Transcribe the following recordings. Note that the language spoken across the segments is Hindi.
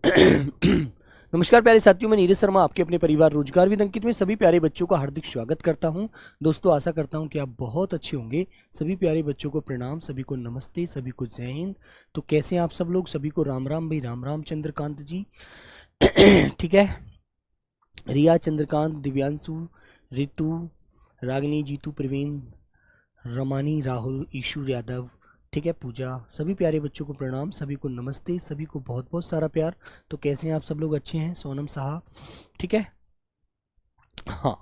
नमस्कार प्यारे साथियों, मैं नीरज शर्मा आपके अपने परिवार रोजगार विद अंकित में सभी प्यारे बच्चों का हार्दिक स्वागत करता हूं। दोस्तों, आशा करता हूं कि आप बहुत अच्छे होंगे। सभी प्यारे बच्चों को प्रणाम, सभी को नमस्ते, सभी को जय हिंद। तो कैसे हैं आप सब लोग? सभी को राम राम भाई, राम राम चंद्रकांत जी। ठीक है, रिया, चंद्रकांत, दिव्यांशु, रितु, रागिनी, जीतू, प्रवीण, रमानी, राहुल, ईशु यादव, ठीक है, पूजा, सभी प्यारे बच्चों को प्रणाम, सभी को नमस्ते, सभी को बहुत बहुत सारा प्यार। तो कैसे हैं आप सब लोग? अच्छे हैं? सोनम साहा, ठीक है, हाँ।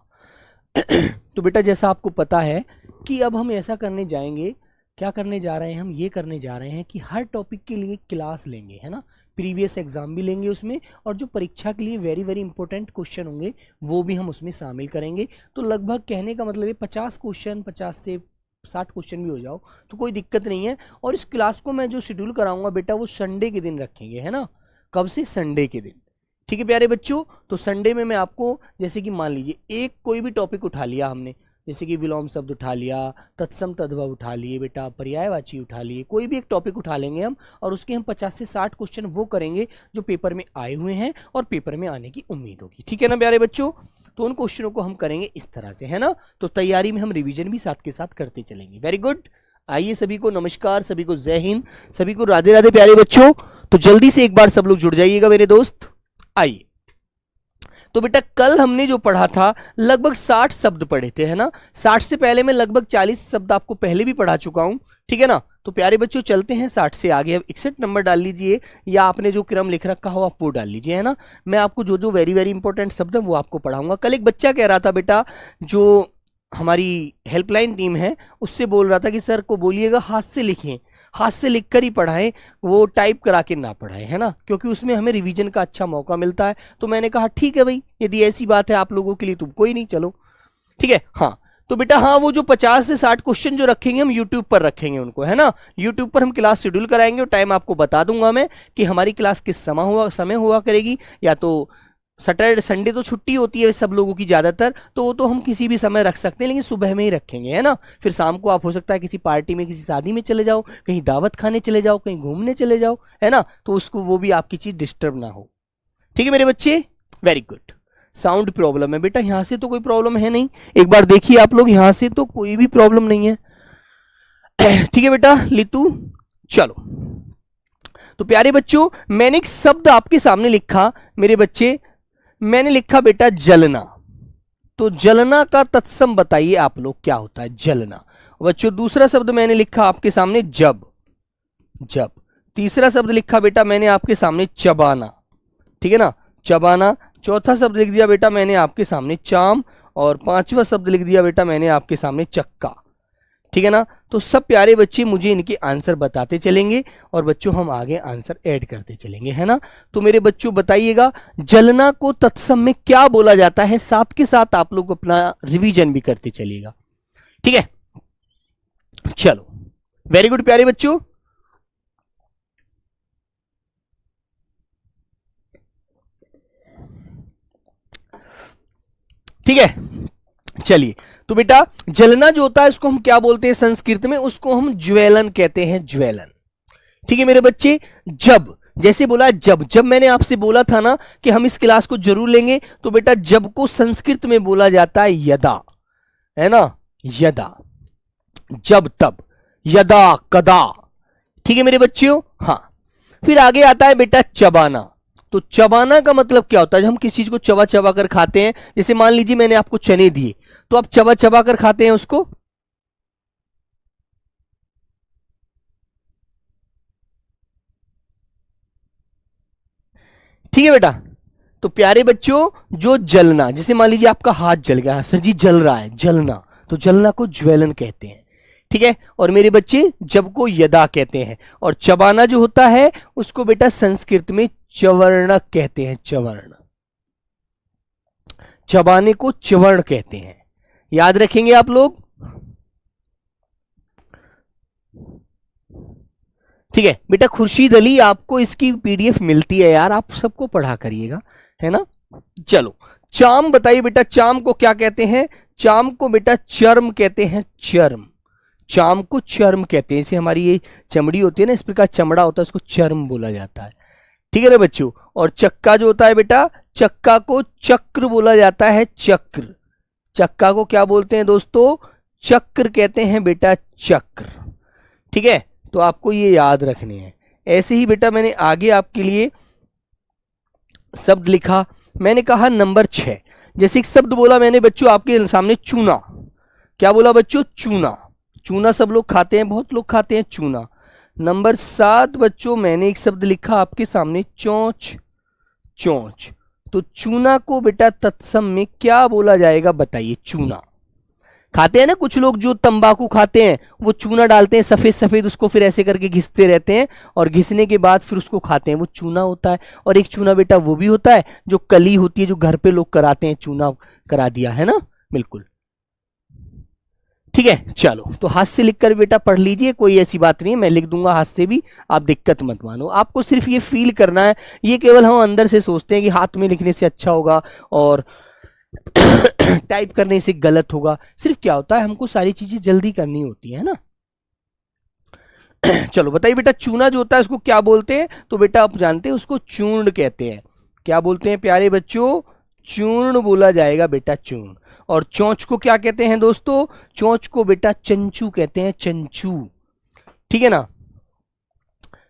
तो बेटा, जैसा आपको पता है कि अब हम ऐसा करने जाएंगे, क्या करने जा रहे हैं हम? ये करने जा रहे हैं कि हर टॉपिक के लिए क्लास लेंगे, है ना। प्रीवियस एग्जाम भी लेंगे उसमें, और जो परीक्षा के लिए वेरी वेरी इंपॉर्टेंट क्वेश्चन होंगे वो भी हम उसमें शामिल करेंगे। तो लगभग कहने का मतलब है 50 क्वेश्चन, 50 से 60 क्वेश्चन भी हो जाओ तो कोई दिक्कत नहीं है। और इस क्लास को मैं जो शेड्यूल कराऊंगा बेटा, वो संडे के दिन रखेंगे, है ना। कब से? संडे के दिन, ठीक है प्यारे बच्चों। तो संडे में मैं आपको, जैसे कि मान लीजिए एक कोई भी टॉपिक उठा लिया हमने, जैसे कि विलोम शब्द उठा लिया, तत्सम तद्भव उठा लिए बेटा, पर्यायवाची उठा लिए, कोई भी एक टॉपिक उठा लेंगे हम, और उसके हम 50 से 60 क्वेश्चन वो करेंगे जो पेपर में आए हुए हैं और पेपर में आने की उम्मीद होगी, ठीक है ना प्यारे बच्चों। तो उन क्वेश्चनों को हम करेंगे इस तरह से, है ना। तो तैयारी में हम रिवीजन भी साथ के साथ करते चलेंगे। Very good. आइए, सभी को नमस्कार, सभी को जय हिंद, सभी को राधे राधे प्यारे बच्चों। तो जल्दी से एक बार सब लोग जुड़ जाइएगा मेरे दोस्त। आइए, तो बेटा कल हमने जो पढ़ा था लगभग 60 शब्द पढ़े थे, है ना। 60 से पहले मैं लगभग 40 शब्द आपको पहले भी पढ़ा चुका हूं, ठीक है ना। तो प्यारे बच्चों चलते हैं 60 से आगे। अब 61 नंबर डाल लीजिए, या आपने जो क्रम लिख रखा हो आप वो डाल लीजिए, है ना। मैं आपको जो जो वेरी वेरी इंपॉर्टेंट शब्द है वो आपको पढ़ाऊंगा। कल एक बच्चा कह रहा था बेटा, जो हमारी हेल्पलाइन टीम है, उससे बोल रहा था कि सर को बोलिएगा हाथ से लिखें, हाथ से लिखकर ही पढ़ाएं, वो टाइप करा के ना पढ़ाएं, है ना, क्योंकि उसमें हमें रिवीजन का अच्छा मौका मिलता है। तो मैंने कहा ठीक है भाई, यदि ऐसी बात है आप लोगों के लिए तो कोई नहीं, चलो ठीक है। हाँ, तो बेटा हाँ, वो जो 50 से 60 क्वेश्चन जो रखेंगे हम यूट्यूब पर रखेंगे उनको, है ना। यूट्यूब पर हम क्लास शेड्यूल कराएंगे और टाइम आपको बता दूंगा मैं कि हमारी क्लास किस समय हुआ करेगी। या तो सैटरडे संडे तो छुट्टी होती है सब लोगों की ज़्यादातर, तो वो तो हम किसी भी समय रख सकते हैं, लेकिन सुबह में ही रखेंगे, है ना। फिर शाम को आप हो सकता है किसी पार्टी में, किसी शादी में चले जाओ, कहीं दावत खाने चले जाओ, कहीं घूमने चले जाओ, है ना, तो उसको वो भी आपकी चीज़ डिस्टर्ब ना हो, ठीक है मेरे बच्चे। Very good. साउंड प्रॉब्लम है बेटा, यहां से तो कोई प्रॉब्लम है नहीं, एक बार देखिए आप लोग, यहां से तो कोई भी प्रॉब्लम नहीं है, ठीक है बेटा। लितू, चलो। तो प्यारे बच्चों, मैंने एक शब्द आपके सामने लिखा मेरे बच्चे, मैंने लिखा बेटा जलना। तो जलना का तत्सम बताइए आप लोग, क्या होता है जलना बच्चों। दूसरा शब्द मैंने लिखा आपके सामने जब, जब। तीसरा शब्द लिखा बेटा मैंने आपके सामने चबाना, ठीक है ना, चबाना। चौथा शब्द लिख दिया बेटा मैंने आपके सामने चाम, और पांचवा शब्द लिख दिया बेटा मैंने आपके सामने चक्का, ठीक है ना। तो सब प्यारे बच्चे मुझे इनके आंसर बताते चलेंगे, और बच्चों हम आगे आंसर ऐड करते चलेंगे, है ना। तो मेरे बच्चों बताइएगा, जलना को तत्सम में क्या बोला जाता है, साथ के साथ आप लोग अपना रिवीजन भी करते चलिएगा, ठीक है। चलो, वेरी गुड प्यारे बच्चों। ठीक है, चलिए। तो बेटा जलना जो होता है इसको हम क्या बोलते हैं संस्कृत में? उसको हम ज्वेलन कहते हैं, ज्वेलन, ठीक है मेरे बच्चे। जब, जैसे बोला जब, जब मैंने आपसे बोला था ना कि हम इस क्लास को जरूर लेंगे, तो बेटा जब को संस्कृत में बोला जाता है यदा, है ना, यदा, जब तब, यदा कदा, ठीक है मेरे बच्चों। हाँ, फिर आगे आता है बेटा चबाना। तो चबाना का मतलब क्या होता है? जब हम किसी चीज को चबा चबा कर खाते हैं, जैसे मान लीजिए मैंने आपको चने दिए, तो आप चबा चबा कर खाते हैं उसको, ठीक है बेटा। तो प्यारे बच्चों, जो जलना, जैसे मान लीजिए आपका हाथ जल गया, सर जी जल रहा है, जलना, तो जलना को ज्वेलन कहते हैं, ठीक है। और मेरे बच्चे जब को यदा कहते हैं, और चबाना जो होता है उसको बेटा संस्कृत में चवर्णक कहते हैं, चवर्ण, चबाने को चवर्ण कहते हैं, याद रखेंगे आप लोग, ठीक है बेटा। खुर्शीद अली, आपको इसकी पीडीएफ मिलती है यार, आप सबको पढ़ा करिएगा, है ना। चलो, चाम बताइए बेटा, चाम को क्या कहते हैं? चाम को बेटा चर्म कहते हैं, चर्म, चाम को चर्म कहते हैं। जैसे हमारी ये चमड़ी होती है ना, इस प्रकार चमड़ा होता है, उसको चर्म बोला जाता है, ठीक है ना बच्चों। और चक्का जो होता है बेटा, चक्का को चक्र बोला जाता है, चक्र। चक्का को क्या बोलते हैं दोस्तों, चक्र कहते हैं बेटा, चक्र। ठीक है, तो आपको ये याद रखने हैं। ऐसे ही बेटा मैंने आगे आपके लिए शब्द लिखा। मैंने कहा नंबर 6, जैसे एक शब्द बोला मैंने बच्चों आपके सामने, चूना। क्या बोला बच्चों, चूना। चूना सब लोग खाते हैं, बहुत लोग खाते हैं चूना। नंबर 7 बच्चों मैंने एक शब्द लिखा आपके सामने, चोंच। चोंच। तो चूना को बेटा तत्सम में क्या बोला जाएगा बताइए। चूना खाते हैं ना कुछ लोग, जो तंबाकू खाते हैं वो चूना डालते हैं सफेद सफेद, उसको फिर ऐसे करके घिसते रहते हैं और घिसने के बाद फिर उसको खाते हैं, वो चूना होता है। और एक चूना बेटा वो भी होता है जो कली होती है, जो घर पे लोग कराते हैं, चूना करा दिया है ना, बिल्कुल। ठीक है, चलो तो हाथ से लिखकर बेटा पढ़ लीजिए, कोई ऐसी बात नहीं है, मैं लिख दूंगा हाथ से भी, आप दिक्कत मत मानो। आपको सिर्फ ये फील करना है, ये केवल हम अंदर से सोचते हैं कि हाथ में लिखने से अच्छा होगा और टाइप करने से गलत होगा। सिर्फ क्या होता है, हमको सारी चीजें जल्दी करनी होती है ना। चलो बताइए बेटा, चूना जो होता है उसको क्या बोलते हैं, तो बेटा आप जानते हैं उसको चूर्ण कहते हैं। क्या बोलते हैं प्यारे बच्चों, चूर्ण बोला जाएगा बेटा, चूर्ण। और चोंच को क्या कहते हैं दोस्तों, चोंच को बेटा चंचू कहते हैं, चंचू। ठीक है ना,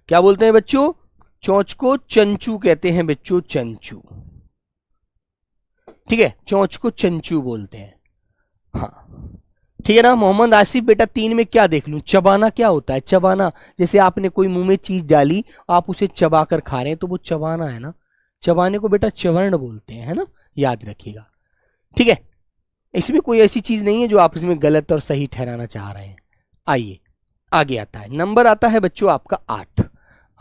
क्या बोलते हैं बच्चों, चोंच को चंचू कहते हैं बच्चों, चंचू। ठीक है, चोंच को चंचू बोलते हैं। हाँ ठीक है ना। मोहम्मद आसिफ बेटा 3 में क्या देख लूं, चबाना क्या होता है, चबाना। जैसे आपने कोई मुंह में चीज डाली, आप उसे चबा कर खा रहे हैं, तो वो चबाना है ना। चबाने को बेटा चवर्ण बोलते हैं, है ना, याद रखिएगा। ठीक है, इसमें कोई ऐसी चीज नहीं है जो आप इसमें गलत और सही ठहराना चाह रहे हैं। आइए आगे आता है, नंबर आता है बच्चों आपका 8।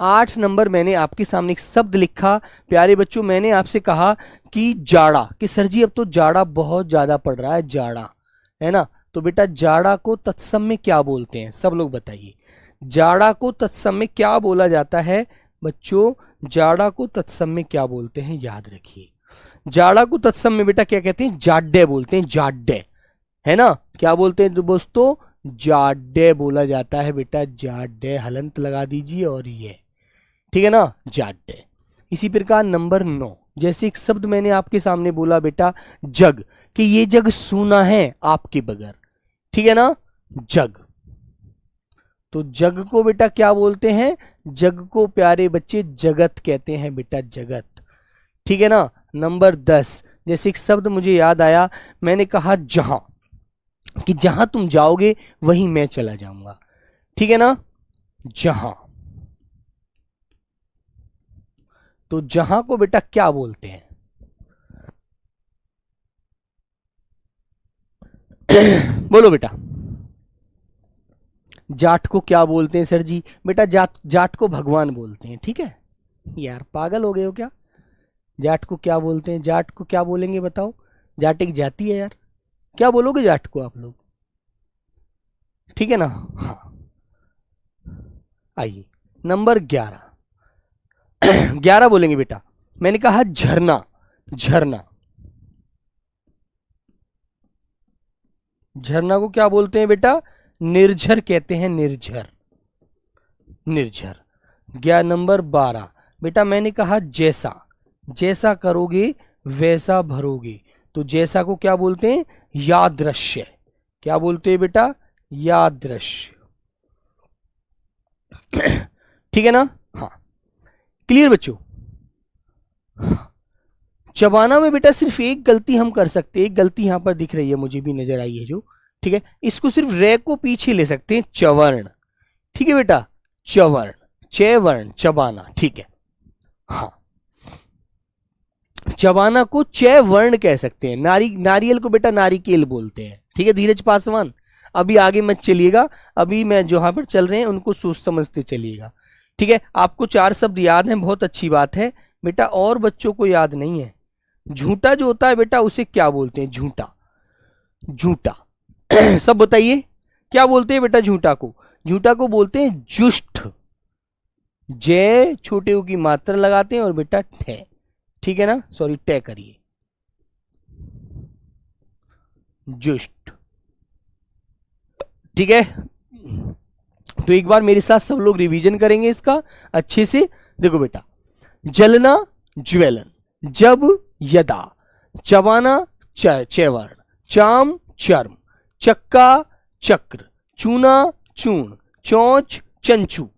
8 नंबर मैंने आपके सामने एक शब्द लिखा। प्यारे बच्चों मैंने आपसे कहा कि जाड़ा, कि सर जी अब तो जाड़ा बहुत ज्यादा पड़ रहा है, जाड़ा, है ना। तो बेटा जाड़ा को तत्सम में क्या बोलते हैं, सब लोग बताइए। जाड़ा को तत्सम में क्या बोला जाता है बच्चों, जाड़ा को तत्सम में क्या बोलते हैं, याद रखिए। जाड़ा को तत्सम में बेटा क्या कहते हैं, जाड्डे बोलते हैं, जाड्डे, है ना। क्या बोलते हैं दोस्तों, जाड्डे बोला जाता है बेटा, जाड्डे। हलंत लगा दीजिए और ये, ठीक है ना, जाड्डे। इसी प्रकार नंबर 9, जैसे एक शब्द मैंने आपके सामने बोला बेटा, जग, कि ये जग सूना है आपके बगैर, ठीक है ना, जग। तो जग को बेटा क्या बोलते हैं, जग को प्यारे बच्चे जगत कहते हैं बेटा, जगत। ठीक है ना। नंबर 10, जैसे एक शब्द मुझे याद आया, मैंने कहा जहां, कि जहां तुम जाओगे वहीं मैं चला जाऊंगा, ठीक है ना, जहां। तो जहां को बेटा क्या बोलते हैं बोलो बेटा। जाट को क्या बोलते हैं सर जी, बेटा जाट को भगवान बोलते हैं। ठीक है यार, पागल हो गए हो क्या, जाट को क्या बोलते हैं, जाट को क्या बोलेंगे बताओ, जाट एक जाति है यार, क्या बोलोगे जाट को आप लोग, ठीक है ना। हाँ आइए नंबर 11। 11 बोलेंगे बेटा, मैंने कहा झरना, झरना। झरना को क्या बोलते हैं बेटा, निर्झर कहते हैं, निर्झर, निर्झर। नंबर 12 बेटा, मैंने कहा जैसा, जैसा करोगे वैसा भरोगे। तो जैसा को क्या बोलते हैं, यादृश्य। क्या बोलते हैं बेटा, यादृश्य। ठीक है ना। हाँ क्लियर बच्चों। चबाना में बेटा सिर्फ एक गलती हम कर सकते हैं, एक गलती यहां पर दिख रही है, मुझे भी नजर आई है जो, ठीक है, इसको सिर्फ रे को पीछे ले सकते हैं, चवर्ण। ठीक है बेटा, चवर्ण, चैवर्ण, चबाना, ठीक है। हाँ चबाना को चैवर्ण कह सकते हैं। नारियल को बेटा नारिकेल बोलते हैं। ठीक है धीरज पासवान, अभी आगे मत चलिएगा, अभी मैं जहां पर चल रहे हैं उनको सोच समझते चलिएगा। ठीक है, आपको 4 शब्द याद हैं, बहुत अच्छी बात है बेटा, और बच्चों को याद नहीं है। झूठा जो होता है बेटा उसे क्या बोलते हैं, झूठा, झूठा। सब बताइए क्या बोलते हैं बेटा झूठा को, झूठा को बोलते हैं जुष्ट। जय छोटे की मात्रा लगाते हैं और बेटा ठे, ठीक है ना, सॉरी टे करिए, जुष्ट। ठीक है, तो एक बार मेरे साथ सब लोग रिवीजन करेंगे इसका अच्छे से। देखो बेटा, जलना ज्वेलन, जब यदा, चबाना चैवर्ण, चाम चर्म, चक्का चक्र, चूना चूर्ण, चौंच चंचू।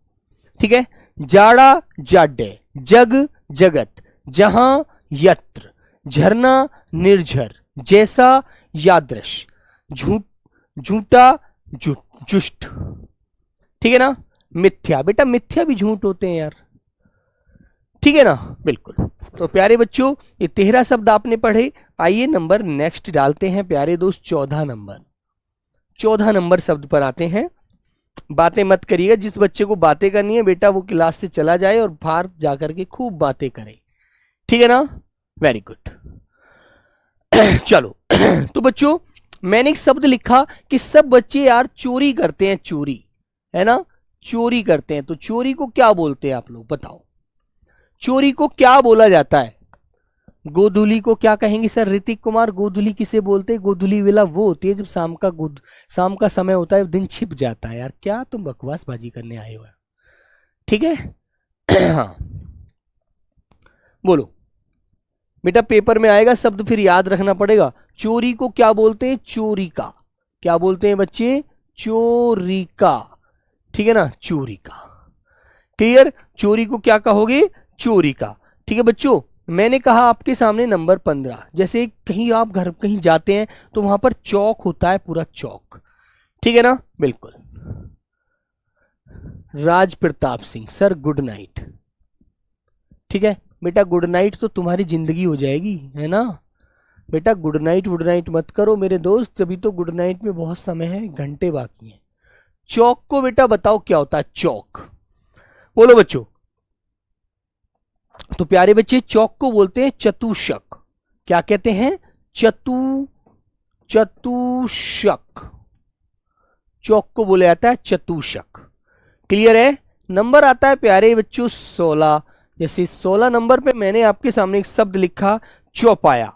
ठीक है, जाड़ा जाड्य, जग जगत, जहां यत्र, झरना निर्झर, जैसा यादृश, झूठा जुष्ट। ठीक है ना, मिथ्या, बेटा मिथ्या भी झूठ होते हैं यार, ठीक है ना, बिल्कुल। तो प्यारे बच्चों ये 13 शब्द आपने पढ़े। आइए नंबर नेक्स्ट डालते हैं प्यारे दोस्त, 14 नंबर। 14 नंबर शब्द पर आते हैं। बातें मत करिएगा, जिस बच्चे को बातें करनी है बेटा वो क्लास से चला जाए और बाहर जाकर के खूब बातें करे, ठीक है ना, वेरी गुड। चलो तो बच्चों मैंने एक शब्द लिखा कि सब बच्चे यार चोरी करते हैं, चोरी है ना, चोरी करते हैं। तो चोरी को क्या बोलते हैं आप लोग बताओ, चोरी को क्या बोला जाता है? गोधूली को क्या कहेंगे सर ऋतिक कुमार? गोधूली किसे बोलते हैं? गोधूली वेला वो होती है जब शाम का समय होता है, दिन छिप जाता है। यार क्या तुम बकवासबाजी करने आए हो, ठीक है। हाँ बोलो बेटा, पेपर में आएगा शब्द फिर याद रखना पड़ेगा। चोरी को क्या बोलते हैं? चोरी का। क्या बोलते हैं बच्चे? चोरी का, ठीक है ना, चोरी का। क्लियर? चोरी को क्या कहोगे? चोरी का। ठीक है बच्चों, मैंने कहा आपके सामने नंबर 15, जैसे कहीं आप घर कहीं जाते हैं तो वहां पर चौक होता है, पूरा चौक, ठीक है ना, बिल्कुल। Raj Pratap Singh sir good night. ठीक है बेटा, गुड नाइट तो तुम्हारी जिंदगी हो जाएगी, है ना बेटा। गुड नाइट मत करो मेरे दोस्त, अभी तो गुड नाइट में बहुत समय है, घंटे बाकी हैं। चौक को बेटा बताओ क्या होता है? चौक बोलो बच्चों। तो प्यारे बच्चे चौक को बोलते हैं चतुष्क। क्या कहते हैं? चतुष्क। चौक को बोला जाता है चतुष्क। क्लियर है? नंबर आता है प्यारे बच्चों 16। जैसे 16 नंबर पे मैंने आपके सामने एक शब्द लिखा चौपाया,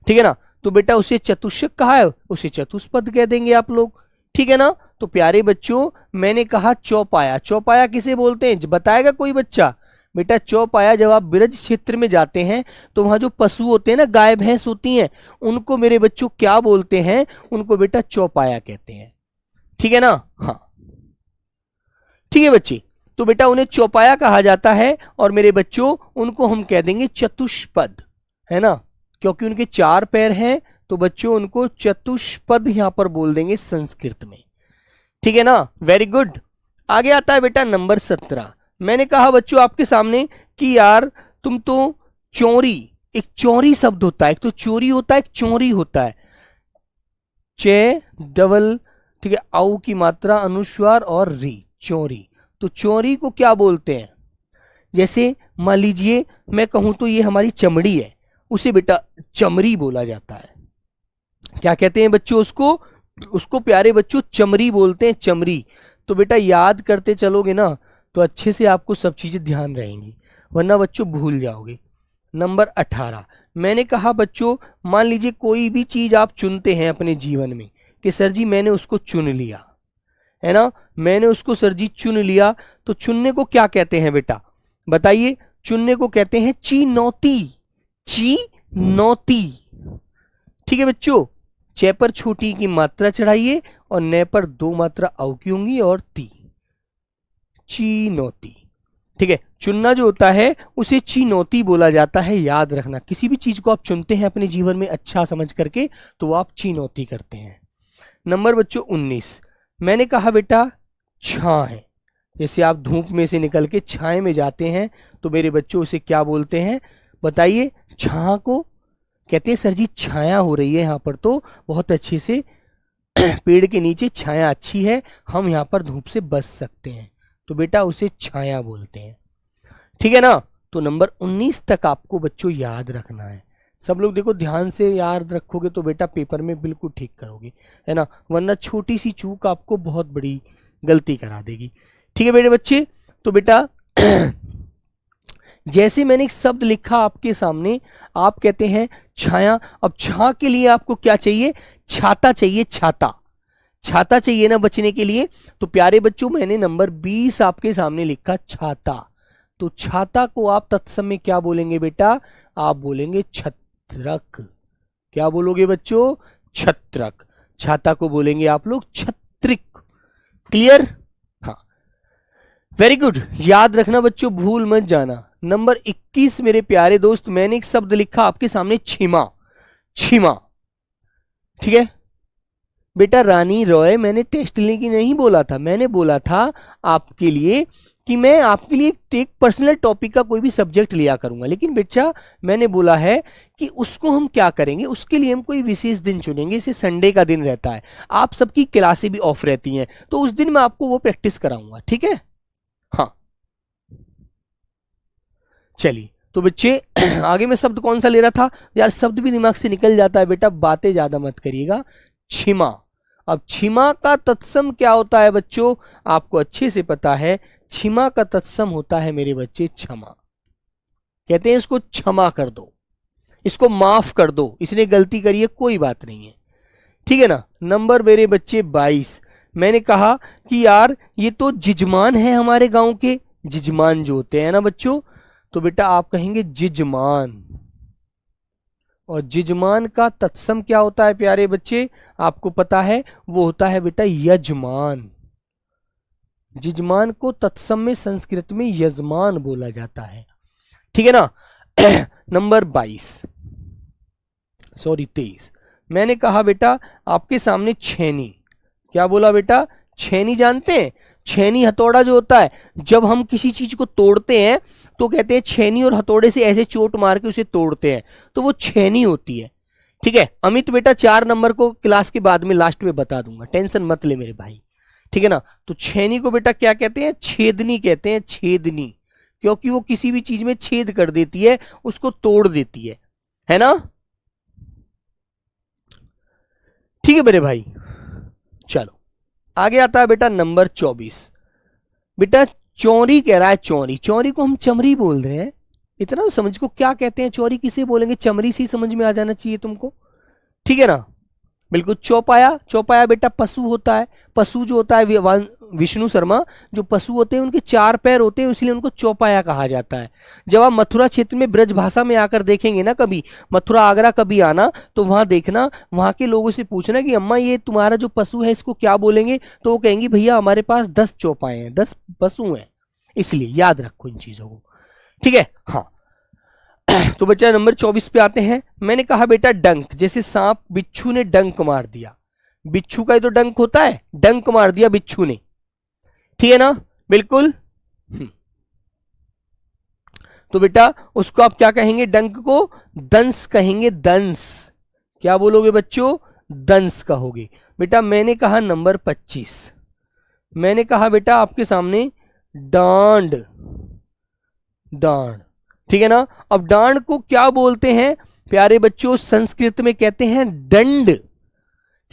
ठीक है ना, तो बेटा उसे चतुष्क कहा है, उसे चतुष्पद कह देंगे आप लोग, ठीक है ना। तो प्यारे बच्चों मैंने कहा चौपाया। चौपाया किसे बोलते हैं बताएगा कोई बच्चा? बेटा चौपाया जब आप ब्रज क्षेत्र में जाते हैं तो वहां जो पशु होते हैं ना, गाय भैंस होती हैं, उनको मेरे बच्चों क्या बोलते हैं? उनको बेटा चौपाया कहते हैं, ठीक है ना। हाँ ठीक है बच्चे, तो बेटा उन्हें चौपाया कहा जाता है और मेरे बच्चों उनको हम कह देंगे चतुष्पद, है ना, क्योंकि उनके 4 पैर हैं तो बच्चों उनको चतुष्पद यहां पर बोल देंगे संस्कृत में, ठीक है ना, वेरी गुड। आगे आता है बेटा नंबर 17। मैंने कहा बच्चों आपके सामने कि यार तुम तो चोरी, एक चोरी शब्द होता है, एक तो चोरी होता है, एक चोरी होता है, चे डबल, ठीक है, औ की मात्रा अनुस्वार और री, चोरी। तो चोरी को क्या बोलते हैं? जैसे मान लीजिए मैं कहूं तो ये हमारी चमड़ी है, उसे बेटा चमड़ी बोला जाता है। क्या कहते हैं बच्चों उसको? उसको प्यारे बच्चों चमड़ी बोलते हैं, चमड़ी। तो बेटा याद करते चलोगे ना तो अच्छे से आपको सब चीजें ध्यान रहेंगी, वरना बच्चों भूल जाओगे। नंबर 18 मैंने कहा बच्चों मान लीजिए कोई भी चीज आप चुनते हैं अपने जीवन में कि सर जी मैंने उसको चुन लिया, है ना, मैंने उसको सर जी चुन लिया, तो चुनने को क्या कहते हैं बेटा बताइए? चुनने को कहते हैं चीनौती, चीनौती, ठीक है बच्चों। चे पर छोटी की मात्रा चढ़ाइए और न पर 2 मात्रा औ की होंगी और ती, चीनौती, ठीक है। चुनना जो होता है उसे चीनौती बोला जाता है, याद रखना। किसी भी चीज को आप चुनते हैं अपने जीवन में अच्छा समझ करके तो आप चीनौती करते हैं। नंबर बच्चों 19 मैंने कहा बेटा छां है। जैसे आप धूप में से निकल के छाए में जाते हैं तो मेरे बच्चों उसे क्या बोलते हैं बताइए? छां को कहते हैं सर जी छाया हो रही है यहाँ पर तो बहुत अच्छे से, पेड़ के नीचे छाया अच्छी है, हम यहाँ पर धूप से बच सकते हैं, तो बेटा उसे छाया बोलते हैं, ठीक है ना। तो नंबर 19 तक आपको बच्चों याद रखना है। सब लोग देखो ध्यान से याद रखोगे तो बेटा पेपर में बिल्कुल ठीक करोगे, है ना, वरना छोटी सी चूक आपको बहुत बड़ी गलती करा देगी, ठीक है मेरे बच्चे। तो बेटा जैसे मैंने एक शब्द लिखा आपके सामने, आप कहते हैं छाया। अब छा के लिए आपको क्या चाहिए? छाता चाहिए, छाता, छाता चाहिए ना बचने के लिए। तो प्यारे बच्चों मैंने नंबर 20 आपके सामने लिखा छाता। तो छाता को आप तत्सम में क्या बोलेंगे बेटा? आप बोलेंगे छत्रक। क्या बोलोगे बच्चों? छत्रक। छाता को बोलेंगे आप लोग छत्रिक। क्लियर? हाँ, वेरी गुड। याद रखना बच्चों, भूल मत जाना। नंबर 21 मेरे प्यारे दोस्त, मैंने एक शब्द लिखा आपके सामने, छिमा। छिमा, ठीक है बेटा। रानी रॉय मैंने टेस्ट लेने की नहीं बोला था, मैंने बोला था आपके लिए कि मैं आपके लिए एक पर्सनल टॉपिक का कोई भी सब्जेक्ट लिया करूंगा, लेकिन बच्चा मैंने बोला है कि उसको हम क्या करेंगे, उसके लिए हम कोई विशेष दिन चुनेंगे। जैसे संडे का दिन रहता है, आप सबकी क्लासें भी ऑफ रहती हैं, तो उस दिन मैं आपको वो प्रैक्टिस कराऊंगा, ठीक है? हाँ, चलिए तो बच्चे आगे मैं शब्द कौन सा ले रहा था यार? शब्द भी दिमाग से निकल जाता है बेटा, बातें ज्यादा मत करिएगा। छिमा। अब छिमा का तत्सम क्या होता है बच्चों? आपको अच्छे से पता है, छिमा का तत्सम होता है मेरे बच्चे क्षमा। कहते हैं इसको क्षमा कर दो, इसको माफ कर दो, इसने गलती करी है, कोई बात नहीं है, ठीक है ना? नंबर मेरे बच्चे 22, मैंने कहा कि यार ये तो जिजमान है हमारे गांव के, जिजमान जो होते हैं ना बच्चों, तो बेटा आप कहेंगे जिजमान। और जिजमान का तत्सम क्या होता है प्यारे बच्चे? आपको पता है, वो होता है बेटा यजमान। जिजमान को तत्सम में संस्कृत में यजमान बोला जाता है, ठीक है ना? नंबर 22, सॉरी 23, मैंने कहा बेटा आपके सामने छेनी। क्या बोला बेटा? छेनी जानते हैं? छेनी हथौड़ा जो होता है, जब हम किसी चीज को तोड़ते हैं तो कहते हैं छेनी और हथौड़े से ऐसे चोट मार के उसे तोड़ते हैं, तो वो छेनी होती है, ठीक है? अमित बेटा 4 नंबर को क्लास के बाद में लास्ट में बता दूंगा, टेंशन मत ले मेरे भाई, ठीक है ना? तो छेनी को बेटा क्या कहते हैं? छेदनी कहते हैं, छेदनी, क्योंकि वो किसी भी चीज में छेद कर देती है, उसको तोड़ देती है ना? ठीक है मेरे भाई, चलो आगे आता है बेटा नंबर 24। बेटा चौरी कह रहा है, चौरी। चौरी को हम चमरी बोल रहे हैं, इतना तो समझ को क्या कहते हैं, चौरी किसे बोलेंगे, चमरी से समझ में आ जाना चाहिए तुमको, ठीक है ना? बिल्कुल। चौपाया, चौपाया बेटा पशु होता है। पशु जो होता है विष्णु शर्मा, जो पशु होते हैं उनके 4 पैर होते हैं, इसलिए उनको चौपाया कहा जाता है। जब आप मथुरा क्षेत्र में ब्रज भाषा में आकर देखेंगे ना, कभी मथुरा आगरा कभी आना, तो वहां देखना, वहां के लोगों से पूछना कि अम्मा ये तुम्हारा जो पशु है इसको क्या बोलेंगे, तो वो कहेंगी भैया हमारे पास 10 चौपाए हैं, 10 पशु हैं। इसलिए याद रखो इन चीजों को, ठीक है? हाँ, तो बच्चा नंबर 24 पे आते हैं। मैंने कहा बेटा डंक, जैसे सांप, बिच्छू ने डंक मार दिया, बिच्छू का ही तो डंक होता है, डंक मार दिया बिच्छू ने, ठीक है ना? बिल्कुल। तो बेटा उसको आप क्या कहेंगे? डंक को दंस कहेंगे, दंस। क्या बोलोगे बच्चों? दंस कहोगे। बेटा मैंने कहा नंबर 25, मैंने कहा बेटा आपके सामने डांड, डांड, ठीक है ना? अब डांड को क्या बोलते हैं प्यारे बच्चों? संस्कृत में कहते हैं दंड।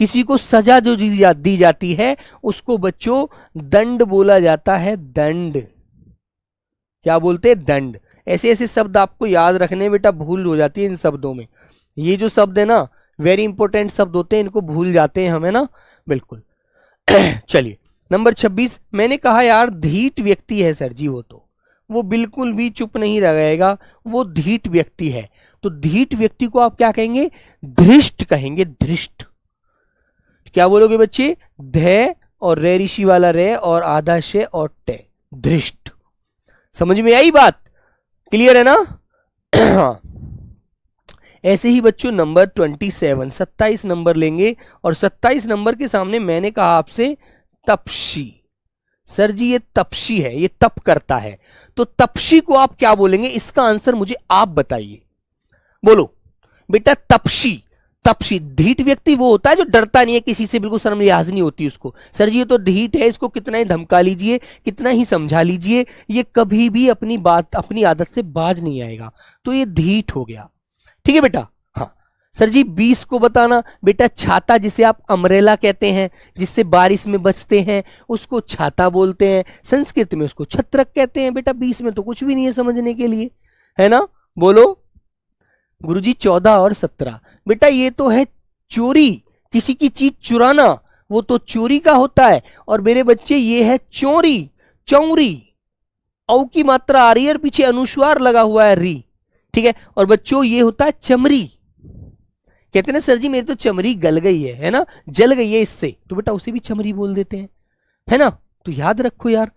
किसी को सजा जो दी जाती है उसको बच्चों दंड बोला जाता है, दंड। क्या बोलते हैं? दंड। ऐसे ऐसे शब्द आपको याद रखने बेटा, भूल हो जाती है इन शब्दों में। ये जो शब्द है ना, वेरी इंपॉर्टेंट शब्द होते हैं, इनको भूल जाते हैं हम, है ना? बिल्कुल। चलिए नंबर 26, मैंने कहा यार धीट व्यक्ति है सर जी, वो बिल्कुल भी चुप नहीं रहेगा, वो धीट व्यक्ति है। तो धीट व्यक्ति को आप क्या कहेंगे? धृष्ट कहेंगे, धृष्ट। क्या बोलोगे बच्चे? धै और रे ऋषि वाला रे और आधा शे और टे, धृष्ट। समझ में आई बात? क्लियर है ना? ऐसे ही बच्चों नंबर 27, 27 नंबर लेंगे, और 27 नंबर के सामने मैंने कहा आपसे तपसी। सर जी ये तपसी है, ये तप करता है, तो तपसी को आप क्या बोलेंगे? इसका आंसर मुझे आप बताइए, बोलो बेटा। तपसी, तपसी धीट व्यक्ति वो होता है जो डरता नहीं है किसी से, बिल्कुल शर्म लिहाज नहीं होती उसको। सर जी ये तो धीट है, इसको कितना ही धमका लीजिए, कितना ही समझा लीजिए, ये कभी भी अपनी बात, अपनी आदत से बाज नहीं आएगा, तो ये धीट हो गया, ठीक है बेटा? हाँ सर जी 20 को बताना बेटा। छाता, जिसे आप अम्ब्रेला कहते हैं, जिससे बारिश में बचते हैं, उसको छाता बोलते हैं, संस्कृत में उसको छत्रक कहते हैं। बेटा 20 में तो कुछ भी नहीं है समझने के लिए, है ना? बोलो गुरुजी। 14 और 17 बेटा ये तो है चोरी, किसी की चीज चुराना, वो तो चोरी का होता है। और मेरे बच्चे ये है चोरी, चौरी, औ की मात्रा आ रही है और पीछे अनुस्वार लगा हुआ है री, ठीक है। और बच्चों ये होता है चमरी। कहते हैं ना सर जी मेरी तो चमरी गल गई है ना, जल गई है इससे, तो बेटा उसे भी चमरी बोल देते हैं, है ना। तो याद रखो यार।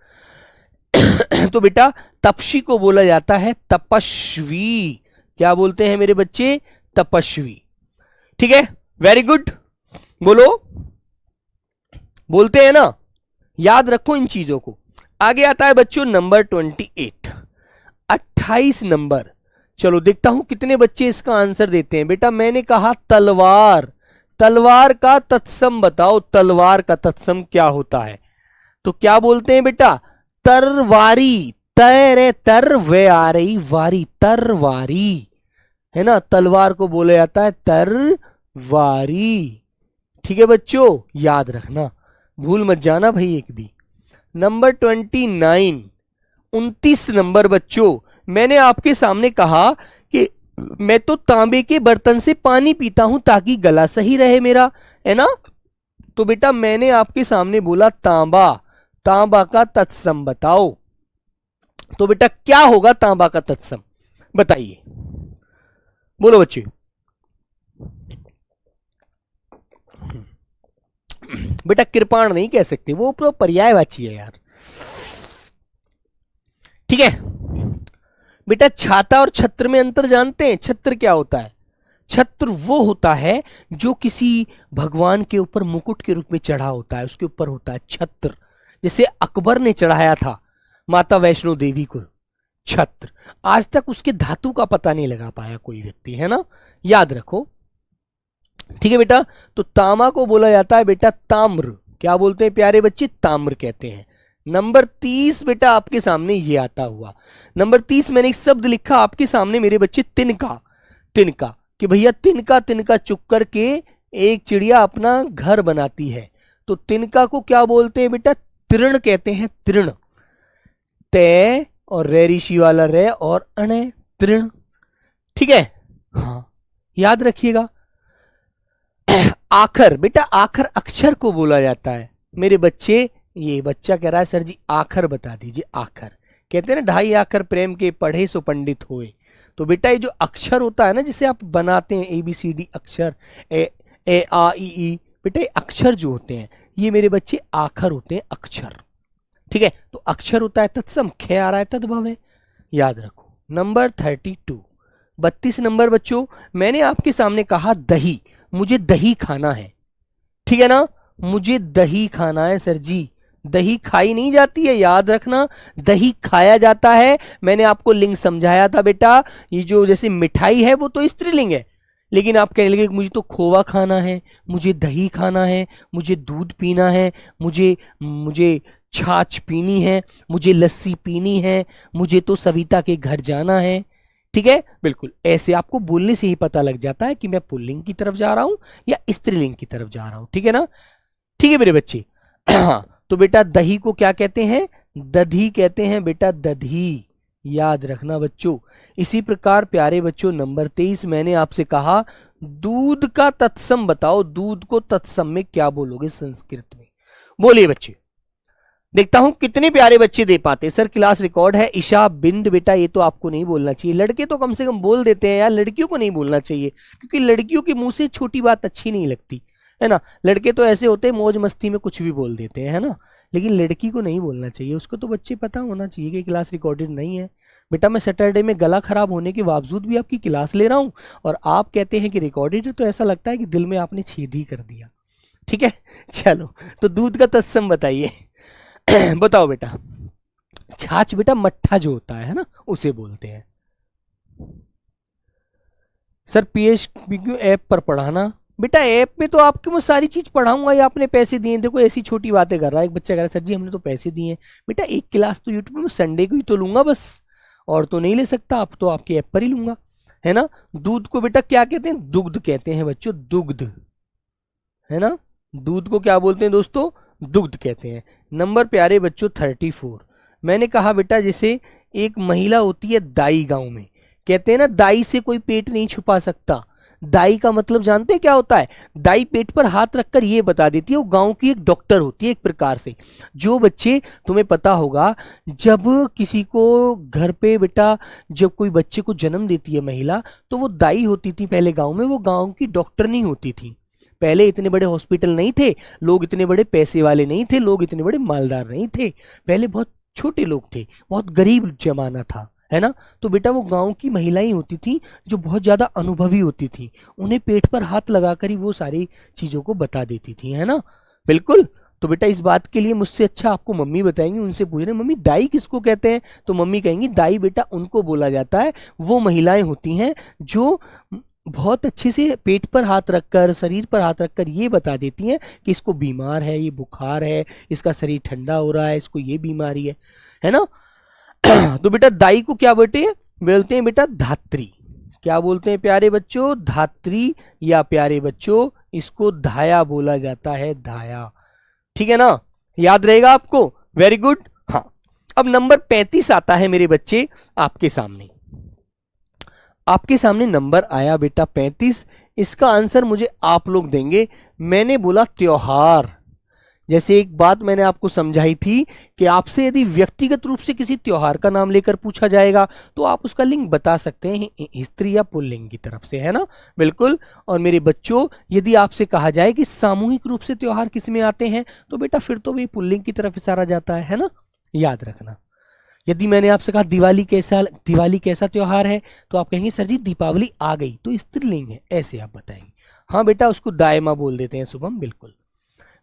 तो बेटा तपस्वी को बोला जाता है तपस्वी। क्या बोलते हैं मेरे बच्चे? तपस्वी। ठीक है, वेरी गुड, बोलो, बोलते हैं ना। याद रखो इन चीजों को। आगे आता है बच्चों नंबर 28, 28 नंबर। चलो देखता हूं कितने बच्चे इसका आंसर देते हैं। बेटा मैंने कहा तलवार, तलवार का तत्सम बताओ, तलवार का तत्सम क्या होता है? तो क्या बोलते हैं बेटा? तरवारी। तर तर वे आ रही वारी, तरवारी, है ना। तलवार को बोला जाता है तरवारी। ठीक है बच्चों, याद रखना, भूल मत जाना भाई एक भी। नंबर 29, 29 नंबर बच्चों। मैंने आपके सामने कहा कि मैं तो तांबे के बर्तन से पानी पीता हूं ताकि गला सही रहे मेरा, है ना। तो बेटा मैंने आपके सामने बोला तांबा, तांबा का तत्सम बताओ। तो बेटा क्या होगा तांबा का तत्सम, बताइए, बोलो बच्चे। बेटा कृपाण नहीं कह सकते, वो तो पर्यायवाची है यार। ठीक है बेटा, छाता और छत्र में अंतर जानते हैं? छत्र क्या होता है? छत्र वो होता है जो किसी भगवान के ऊपर मुकुट के रूप में चढ़ा होता है, उसके ऊपर होता है छत्र। जैसे अकबर ने चढ़ाया था माता वैष्णो देवी को छत्र, आज तक उसके धातु का पता नहीं लगा पाया कोई व्यक्ति, है ना। याद रखो, ठीक है बेटा। तो तांबा को बोला जाता है बेटा ताम्र। क्या बोलते हैं प्यारे बच्चे? ताम्र कहते हैं। नंबर 30 बेटा आपके सामने ये आता हुआ। नंबर 30 मैंने एक शब्द लिखा आपके सामने मेरे बच्चे, तिनका। तिनका कि भैया तिनका तिनका चुग करके एक चिड़िया अपना घर बनाती है। तो तिनका को क्या बोलते हैं बेटा? तृण कहते हैं, तृण। ते और रे ऋषि वाला रे और अणे, तृण। ठीक है, हाँ याद रखिएगा। आखर बेटा, आखर अक्षर को बोला जाता है मेरे बच्चे। ये बच्चा कह रहा है सर जी आखर बता दीजिए। आखर कहते हैं ना, ढाई आखर प्रेम के पढ़े सो पंडित होए। तो बेटा ये जो अक्षर होता है ना, जिसे आप बनाते हैं ABCD अक्षर, ए आ ई, बेटा ये अक्षर जो होते हैं ये मेरे बच्चे आखर होते हैं, अक्षर। ठीक है, तो अक्षर होता है तत्सम, खे आ रहा है तद्भव है, याद रखो। नंबर 32, 32 नंबर बच्चों। मैंने आपके सामने कहा दही, मुझे दही खाना है, ठीक है ना। मुझे दही खाना है सर जी। दही खाई नहीं जाती है, याद रखना, दही खाया जाता है। मैंने आपको लिंग समझाया था बेटा, ये जो जैसे मिठाई है वो तो स्त्रीलिंग है, लेकिन आप कहने लगे मुझे तो खोवा खाना है, मुझे दही खाना है, मुझे दूध पीना है, मुझे छाछ पीनी है, मुझे लस्सी पीनी है, मुझे तो सविता के घर जाना है। ठीक है, बिल्कुल ऐसे आपको बोलने से ही पता लग जाता है कि मैं पुल्लिंग की तरफ जा रहा हूं या स्त्रीलिंग की तरफ जा रहा हूं। ठीक है ना, ठीक है मेरे बच्चे। तो बेटा दही को क्या कहते हैं? दधी कहते हैं बेटा, दधी। याद रखना बच्चों। इसी प्रकार प्यारे बच्चों नंबर 23 मैंने आपसे कहा दूध का तत्सम बताओ। दूध को तत्सम में क्या बोलोगे संस्कृत में? बोलिए बच्चे, देखता हूं कितने प्यारे बच्चे दे पाते। सर क्लास रिकॉर्ड है। ईशा बिंद बेटा ये तो आपको नहीं बोलना चाहिए, लड़के तो कम से कम बोल देते हैं यार, लड़कियों को नहीं बोलना चाहिए, क्योंकि लड़कियों के मुंह से छोटी बात अच्छी नहीं लगती, है ना। लड़के तो ऐसे होते हैं मौज मस्ती में कुछ भी बोल देते हैं, है ना, लेकिन लड़की को नहीं बोलना चाहिए। उसको तो बच्चे पता होना चाहिए कि क्लास रिकॉर्डेड नहीं है। बेटा मैं सैटरडे में गला खराब होने के बावजूद भी आपकी क्लास ले रहा हूं और आप कहते हैं कि रिकॉर्डेड है, तो ऐसा लगता है कि दिल में आपने छेद ही कर दिया। ठीक है, चलो तो दूध का तत्सम बताइए। बताओ बेटा। छाछ बेटा मट्ठा जो होता है ना, उसे बोलते हैं। सर PHQ ऐप पर पढ़ाना। बेटा ऐप में तो आपको मैं सारी चीज पढ़ाऊंगा, या आपने पैसे दिए। देखो ऐसी छोटी बातें कर रहा है एक बच्चा, कह रहा है सर जी हमने तो पैसे दिए हैं। बेटा एक क्लास तो यूट्यूब में संडे को ही तो लूंगा बस, और तो नहीं ले सकता, आप तो आपकी ऐप पर ही लूंगा, है ना। दूध को बेटा क्या कहते हैं? दुग्ध कहते हैं बच्चों, दुग्ध, है ना। दूध को क्या बोलते हैं दोस्तों? दुग्ध कहते हैं। नंबर प्यारे बच्चों 34 मैंने कहा बेटा जैसे एक महिला होती है दाई, गांव में कहते हैं ना दाई से कोई पेट नहीं छुपा सकता। दाई का मतलब जानते हैं क्या होता है? दाई पेट पर हाथ रखकर ये बता देती है, वो गांव की एक डॉक्टर होती है एक प्रकार से। जो बच्चे, तुम्हें पता होगा, जब किसी को घर पे बेटा, जब कोई बच्चे को जन्म देती है महिला, तो वो दाई होती थी पहले गांव में, वो गांव की डॉक्टर नहीं होती थी। पहले इतने बड़े हॉस्पिटल नहीं थे, लोग इतने बड़े पैसे वाले नहीं थे, लोग इतने बड़े मालदार नहीं थे, पहले बहुत छोटे लोग थे, बहुत गरीब जमाना था, है ना। तो बेटा वो गांव की महिलाएं होती थी जो बहुत ज्यादा अनुभवी होती थी, उन्हें पेट पर हाथ लगाकर ही वो सारी चीजों को बता देती थी, है ना। बिल्कुल। तो बेटा इस बात के लिए मुझसे अच्छा आपको मम्मी बताएंगी, उनसे पूछ रहे मम्मी दाई किसको कहते हैं, तो मम्मी कहेंगी दाई बेटा उनको बोला जाता है, वो महिलाएं होती हैं जो बहुत अच्छे से पेट पर हाथ रखकर, शरीर पर हाथ रखकर ये बता देती हैं कि इसको बीमार है, ये बुखार है, इसका शरीर ठंडा हो रहा है, इसको ये बीमारी है ना। तो बेटा दाई को क्या बोलते हैं बेटा? धात्री। क्या बोलते हैं प्यारे बच्चों? धात्री, या प्यारे बच्चों इसको धाया बोला जाता है, धाया। ठीक है ना, याद रहेगा आपको। Very good. हाँ, अब नंबर 35 आता है मेरे बच्चे आपके सामने। आपके सामने नंबर आया बेटा 35। इसका आंसर मुझे आप लोग देंगे। मैंने बोला त्योहार। जैसे एक बात मैंने आपको समझाई थी कि आपसे यदि व्यक्तिगत रूप से किसी त्योहार का नाम लेकर पूछा जाएगा तो आप उसका लिंग बता सकते हैं स्त्री या पुल्लिंग की तरफ से, है ना। बिल्कुल। और मेरे बच्चों यदि आपसे कहा जाए कि सामूहिक रूप से त्योहार किस में आते हैं तो बेटा फिर तो भी पुल्लिंग की तरफ इशारा जाता है ना, याद रखना। यदि मैंने आपसे कहा दिवाली कैसा त्योहार है तो आप कहेंगे सर जी दीपावली आ गई, तो स्त्रीलिंग है, ऐसे आप बताएंगे। हाँ बेटा उसको दायमा बोल देते हैं शुभम, बिल्कुल,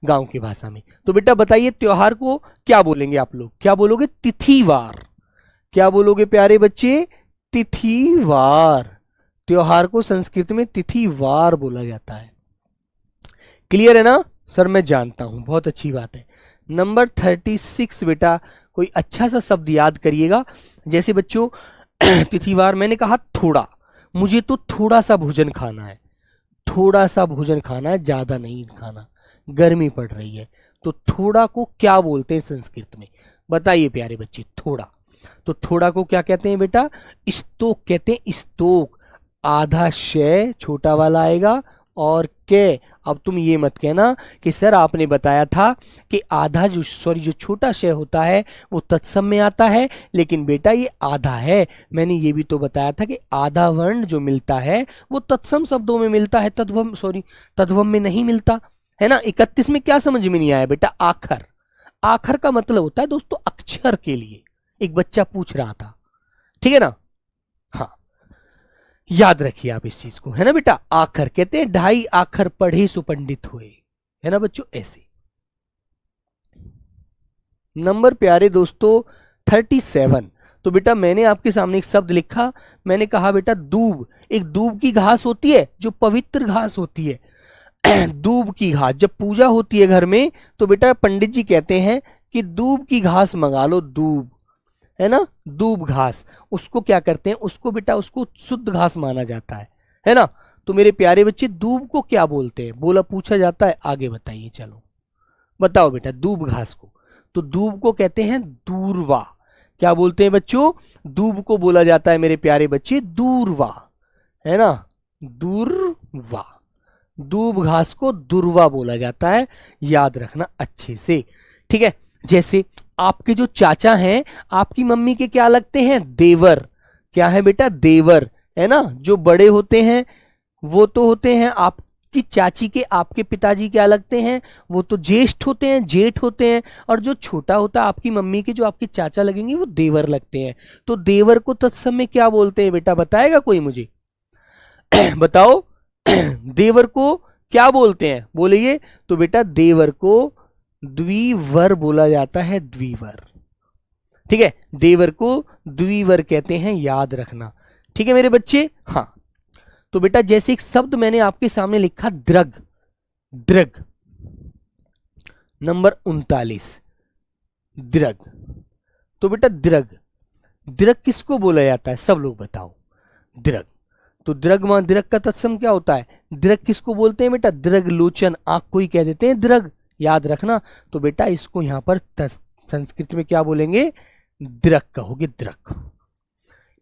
गांव की भाषा में। तो बेटा बताइए त्योहार को क्या बोलेंगे आप लोग? क्या बोलोगे? तिथिवार। क्या बोलोगे प्यारे बच्चे? तिथिवार। त्योहार को संस्कृत में तिथिवार बोला जाता है। क्लियर है ना? सर मैं जानता हूं, बहुत अच्छी बात है। नंबर 36 बेटा कोई अच्छा सा शब्द याद करिएगा। जैसे बच्चों तिथिवार, मैंने कहा थोड़ा, मुझे तो थोड़ा सा भोजन खाना है, थोड़ा सा भोजन खाना है, ज्यादा नहीं खाना, गर्मी पड़ रही है। तो थोड़ा को क्या बोलते हैं संस्कृत में? बताइए प्यारे बच्चे। थोड़ा, तो थोड़ा को क्या कहते हैं बेटा? स्तोक कहते हैं, स्तोक। आधा शय छोटा वाला आएगा और के। अब तुम ये मत कहना कि सर आपने बताया था कि आधा जो छोटा शय होता है वो तत्सम में आता है, लेकिन बेटा ये आधा है। मैंने ये भी तो बताया था कि आधा वर्ण जो मिलता है वो तत्सम शब्दों में मिलता है, तद्भव में नहीं मिलता, है ना। 31 में क्या समझ में नहीं आया बेटा? आखर। आखर का मतलब होता है दोस्तों अक्षर के लिए। एक बच्चा पूछ रहा था, ठीक है ना। हाँ, याद रखिए आप इस चीज को, है ना बेटा। आखर कहते हैं 2.5 आखर पढ़े सो पंडित हुए, है ना बच्चों, ऐसे। नंबर प्यारे दोस्तों 37। तो बेटा मैंने आपके सामने एक शब्द लिखा, मैंने कहा बेटा दूब। एक दूब की घास होती है जो पवित्र घास होती है। दूब की घास, जब पूजा होती है घर में तो बेटा पंडित जी कहते हैं कि दूब की घास मंगा लो, दूब, है ना, दूब घास। उसको क्या करते हैं? उसको बेटा उसको शुद्ध घास माना जाता है ना। तो मेरे प्यारे बच्चे दूब को क्या बोलते हैं? बोला पूछा जाता है, आगे बताइए, चलो बताओ बेटा दूब घास को। तो दूब को कहते हैं दूर्वा। क्या बोलते हैं बच्चों? दूब को बोला जाता है मेरे प्यारे बच्चे दूर्वा, है ना, दूर्वा। दूब घास को दुर्वा बोला जाता है, याद रखना अच्छे से, ठीक है। जैसे आपके जो चाचा हैं, आपकी मम्मी के क्या लगते हैं? देवर। क्या है बेटा? देवर, है ना। जो बड़े होते हैं वो तो होते हैं आपकी चाची के, आपके पिताजी क्या लगते हैं? वो तो ज्येष्ठ होते हैं, जेठ होते हैं। और जो छोटा होता है आपकी मम्मी के, जो आपके चाचा लगेंगे, वो देवर लगते हैं। तो देवर को तत्सम में क्या बोलते हैं बेटा? बताएगा कोई मुझे? बताओ देवर को क्या बोलते हैं, बोलिए। तो बेटा देवर को द्विवर बोला जाता है, द्विवर, ठीक है। देवर को द्विवर कहते हैं, याद रखना, ठीक है मेरे बच्चे। हाँ, तो बेटा जैसे एक शब्द मैंने आपके सामने लिखा द्रग। Drug number 39, drug. तो बेटा द्रग, द्रग किसको बोला जाता है? सब लोग बताओ। द्रग, तो द्रग मां द्रग का तत्सम क्या होता है? द्रग किसको बोलते हैं बेटा? द्रग लोचन, आंख को ही कह देते हैं द्रग, याद रखना। तो बेटा इसको यहां पर संस्कृत में क्या बोलेंगे? द्रग कहोगे, द्रग।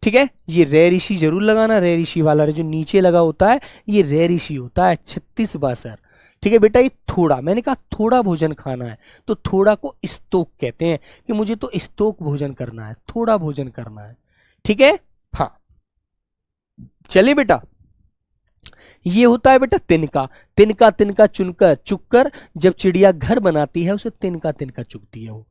ठीक है, ये रे ऋषि जरूर लगाना, रे ऋषि वाला जो नीचे लगा होता है ये रे ऋषि होता है 36 बासर। ठीक है बेटा, ये थोड़ा, मैंने कहा थोड़ा भोजन खाना है तो थोड़ा को स्तोक कहते हैं कि मुझे तो स्तोक भोजन करना है, थोड़ा भोजन करना है। ठीक है, हाँ चलिए बेटा, ये होता है बेटा तिनका। तिनका तिनका चुनकर चुककर जब चिड़िया घर बनाती है उसे तिनका तिनका चुगती है वो।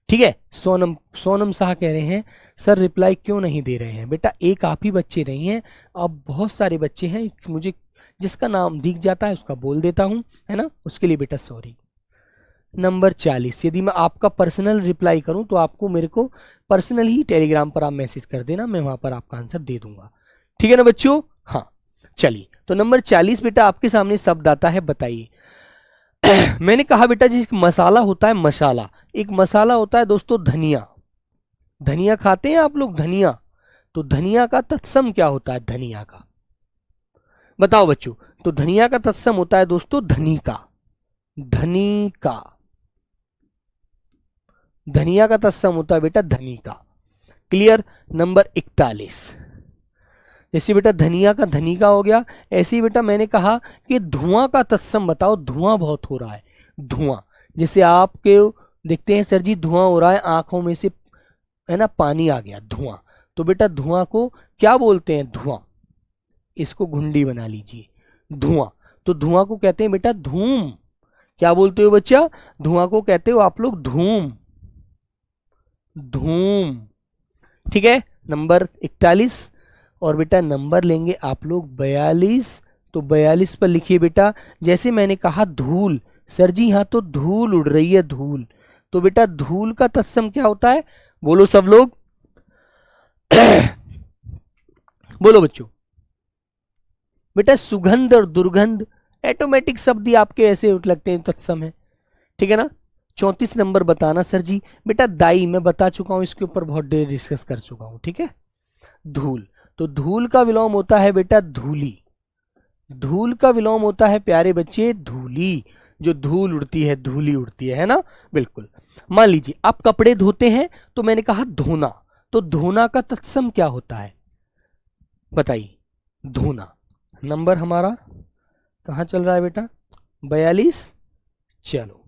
ठीक है, सोनम सोनम शाह कह रहे हैं सर रिप्लाई क्यों नहीं दे रहे हैं। बेटा एक आप ही बच्चे नहीं हैं, अब बहुत सारे बच्चे हैं, मुझे जिसका नाम दिख जाता है उसका बोल देता हूं, है ना, उसके लिए बेटा सॉरी। नंबर 40, यदि मैं आपका पर्सनल रिप्लाई करूं तो आपको मेरे को पर्सनल ही टेलीग्राम पर आप मैसेज कर देना, मैं वहां पर आपका आंसर दे दूंगा। ठीक है ना बच्चों, हाँ चलिए, तो नंबर 40 बेटा आपके सामने शब्द आता है, बताइए। मैंने कहा बेटा जिस मसाला होता है, मसाला, एक मसाला होता है दोस्तों धनिया। धनिया खाते हैं आप लोग, धनिया, तो धनिया का तत्सम क्या होता है, धनिया का बताओ बच्चों। तो धनिया का तत्सम होता है दोस्तों धनी का, धनी का, धनिया का तत्सम होता है बेटा धनी का। क्लियर। नंबर 41, जैसे बेटा धनिया का धनी का हो गया, ऐसे ही बेटा मैंने कहा कि धुआं का तत्सम बताओ, धुआं बहुत हो रहा है, धुआं, जैसे आपके देखते हैं सर जी धुआं हो रहा है, आंखों में से है ना पानी आ गया, धुआं, तो बेटा धुआं को क्या बोलते हैं, धुआं, इसको घुंडी बना लीजिए, धुआं, तो धुआं को कहते हैं बेटा धूम। क्या बोलते हो बच्चा, धुआं को कहते हो आप लोग धूम, धूम। ठीक है, नंबर 41, और बेटा नंबर लेंगे आप लोग 42, तो 42 पर लिखिए बेटा, जैसे मैंने कहा धूल, सर जी हाँ तो धूल उड़ रही है, धूल, तो बेटा धूल का तत्सम क्या होता है, बोलो सब लोग। बोलो बच्चों। बेटा सुगंध और दुर्गंध, ऑटोमेटिक शब्द ही आपके ऐसे लगते हैं तत्सम है। ठीक है ना। 34 नंबर बताना सर जी। बेटा दाई, मैं बता चुका हूं, इसके ऊपर बहुत देर डिस्कस कर चुका हूं। ठीक है, धूल, तो धूल का विलोम होता है बेटा धूली, धूल का विलोम होता है प्यारे बच्चे धूली, जो धूल उड़ती है, धूली उड़ती है ना, बिल्कुल। मान लीजिए आप कपड़े धोते हैं, तो मैंने कहा धोना, तो धोना का तत्सम क्या होता है बताइए, धोना। नंबर हमारा कहां चल रहा है बेटा, 42। चलो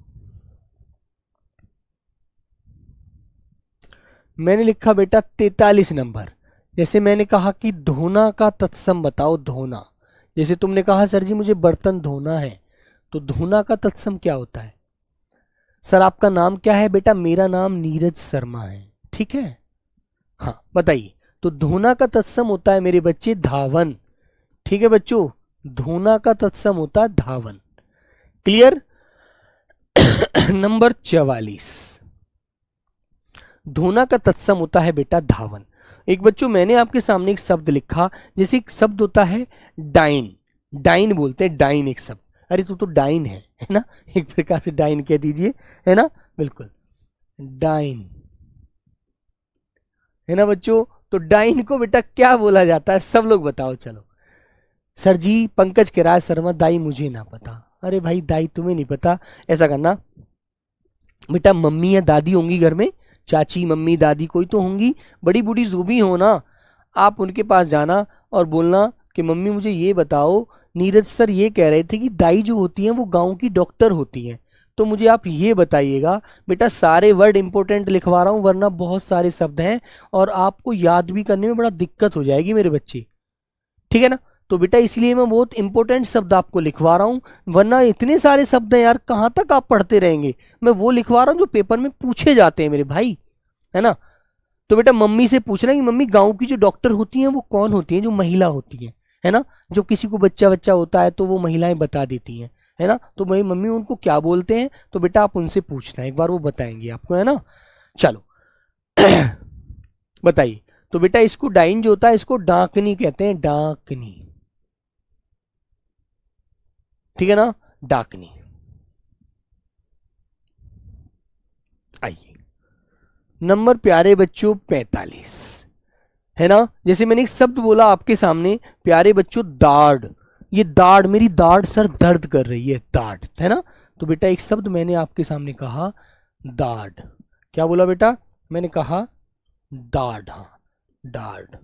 मैंने लिखा बेटा 43 नंबर, जैसे मैंने कहा कि धोना का तत्सम बताओ, धोना, जैसे तुमने कहा सर जी मुझे बर्तन धोना है, तो धोना का तत्सम क्या होता है। सर आपका नाम क्या है बेटा, मेरा नाम नीरज शर्मा है। ठीक है, हाँ बताइए, तो धोना का तत्सम होता है मेरे बच्चे धावन। ठीक है बच्चों, धोना का तत्सम होता है धावन। क्लियर। नंबर 44, धोना का तत्सम होता है बेटा धावन। एक बच्चों मैंने आपके सामने एक शब्द लिखा, जैसे एक शब्द होता है डाइन, डाइन बोलते हैं, डाइन एक शब्द, अरे तू तो डाइन है ना, एक प्रकार से डाइन कह दीजिए, है ना, बिल्कुल डाइन, है ना बच्चों। तो डाइन को बेटा क्या बोला जाता है, सब लोग बताओ चलो। सर जी पंकज किराय शर्मा, दाई मुझे ना पता। अरे भाई दाई तुम्हें नहीं पता, ऐसा करना बेटा, मम्मी या दादी होंगी घर में, चाची मम्मी दादी कोई तो होंगी, बड़ी बूढ़ी जो भी हो ना, आप उनके पास जाना और बोलना कि मम्मी मुझे ये बताओ, नीरज सर ये कह रहे थे कि दाई जो होती हैं वो गांव की डॉक्टर होती हैं, तो मुझे आप ये बताइएगा। बेटा सारे वर्ड इंपॉर्टेंट लिखवा रहा हूं, वरना बहुत सारे शब्द हैं और आपको याद भी करने में बड़ा दिक्कत हो जाएगी मेरे बच्चे। ठीक है ना, तो बेटा इसलिए मैं बहुत इंपॉर्टेंट शब्द आपको लिखवा रहा हूं, वरना इतने सारे शब्द हैं यार, कहां तक आप पढ़ते रहेंगे। मैं वो लिखवा रहा हूं जो पेपर में पूछे जाते हैं मेरे भाई, है ना। तो बेटा मम्मी से पूछना कि मम्मी गांव की जो डॉक्टर होती हैं वो कौन होती हैं, जो महिला होती हैं, है ना, जो किसी को बच्चा बच्चा होता है तो वो महिलाएं बता देती हैं, है ना, तो मेरी मम्मी उनको क्या बोलते हैं, तो बेटा आप उनसे पूछना, एक बार वो बताएंगे आपको, है ना। चलो बताइए। तो बेटा इसको डाइन जो होता है इसको डाकनी कहते हैं, डाकनी। ठीक है ना, डाकनी। आइए नंबर प्यारे बच्चों 45, है ना, जैसे मैंने एक शब्द बोला आपके सामने प्यारे बच्चों दाढ़, ये दाढ़, मेरी दाढ़ सर दर्द कर रही है, दाढ़, है ना, तो बेटा एक शब्द मैंने आपके सामने कहा दाढ़। क्या बोला बेटा, मैंने कहा दाढ़, हाँ दाढ़।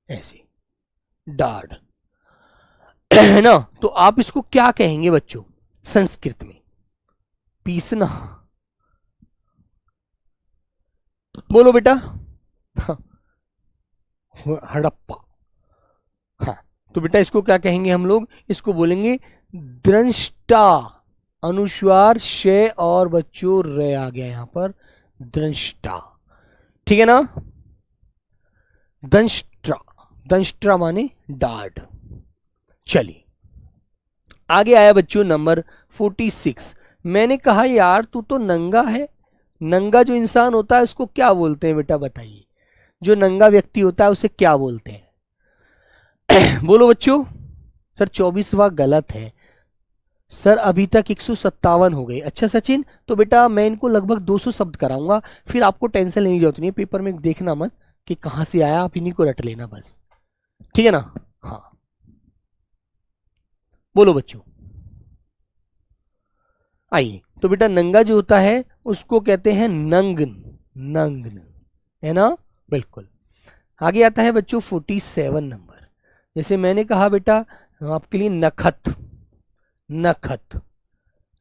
ऐसे डाढ़, है ना। तो आप इसको क्या कहेंगे बच्चों संस्कृत में? पीसना। बोलो बेटा। हाँ, हड़प्पा। हाँ, तो बेटा इसको क्या कहेंगे हम लोग? इसको बोलेंगे दृष्टा। अनुस्वार शे और बच्चों रे आ गया यहां पर, दृष्टा। ठीक है ना। दंष्ट्रा, दंष्ट्रा माने डाढ़। चलिए आगे आया बच्चों नंबर 46। मैंने कहा यार तू तो नंगा है। नंगा जो इंसान होता है उसको क्या बोलते हैं बेटा बताइए? जो नंगा व्यक्ति होता है उसे क्या बोलते हैं? बोलो बच्चों। सर 24वां गलत है सर, अभी तक 157 हो गए। अच्छा सचिन, तो बेटा मैं इनको लगभग 200 शब्द कराऊंगा, फिर आपको टेंशन लेने की जरूरत नहीं है। पेपर में देखना मत कि कहां से आया, आप इन्हीं को रट लेना बस, ठीक है ना। हाँ बोलो बच्चों। आइए, तो बेटा नंगा जो होता है उसको कहते हैं नंगन। नंगन, है ना, बिल्कुल। आगे आता है बच्चों 47 नंबर। जैसे मैंने कहा बेटा आपके लिए नखत। नखत,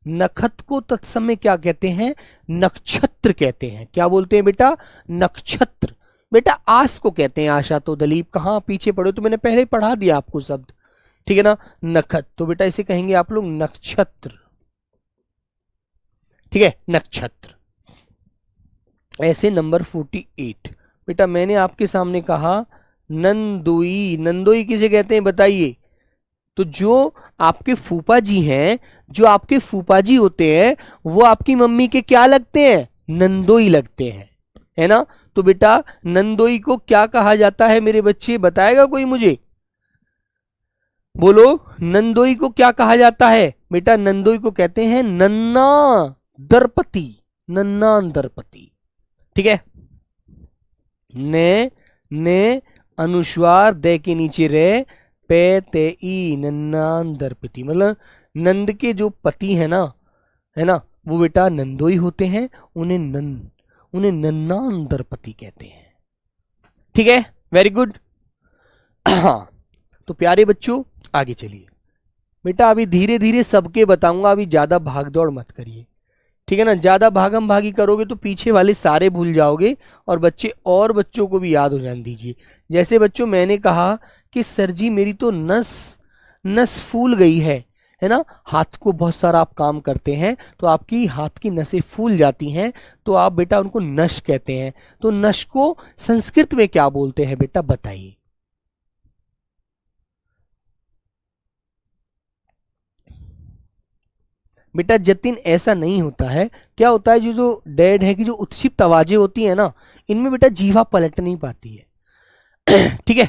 नखत को तत्समय क्या कहते हैं? नक्षत्र कहते हैं। क्या बोलते हैं बेटा? नक्षत्र। बेटा आस को कहते हैं आशा। तो दलीप कहाँ पीछे पड़े, तो मैंने पहले पढ़ा दिया आपको शब्द, ठीक है ना। नखत, तो बेटा इसे कहेंगे आप लोग नक्षत्र, ठीक है, नक्षत्र। ऐसे नंबर 48। बेटा मैंने आपके सामने कहा नंदोई। नंदोई किसे कहते हैं बताइए? तो जो आपके फूफा जी हैं, जो आपके फूफा जी होते हैं, वो आपकी मम्मी के क्या लगते हैं? नंदोई लगते हैं, है ना। तो बेटा नंदोई को क्या कहा जाता है मेरे बच्चे, बताएगा कोई मुझे? बोलो, नंदोई को क्या कहा जाता है? बेटा नंदोई को कहते हैं नन्ना दरपति। नन्ना दरपति, ठीक है। ने अनुस्वार दे के नीचे रे, पे ते ई, नन्नान दरपति। मतलब नंद के जो पति है ना, है ना, वो बेटा नंदोई होते हैं। उन्हें नन्नान दरपति कहते हैं, ठीक है, वेरी गुड। हाँ, तो प्यारे बच्चों आगे चलिए। बेटा अभी धीरे धीरे सबके बताऊंगा, अभी ज्यादा भाग दौड़ मत करिए, ठीक है ना। ज्यादा भागम भागी करोगे तो पीछे वाले सारे भूल जाओगे, और बच्चों को भी याद हो जाने दीजिए। जैसे बच्चों मैंने कहा कि सर जी मेरी तो नस नस फूल गई है ना। हाथ को बहुत सारा आप काम करते हैं तो आपकी हाथ की नसें फूल जाती हैं, तो आप बेटा उनको नश कहते हैं। तो नश को संस्कृत में क्या बोलते हैं बेटा बताइए? बेटा जतिन ऐसा नहीं होता है। क्या होता है, जो जो डेड है कि जो उत्क्षिप्त आवाजें होती है ना, इनमें बेटा जीवा पलट नहीं पाती है। ठीक है।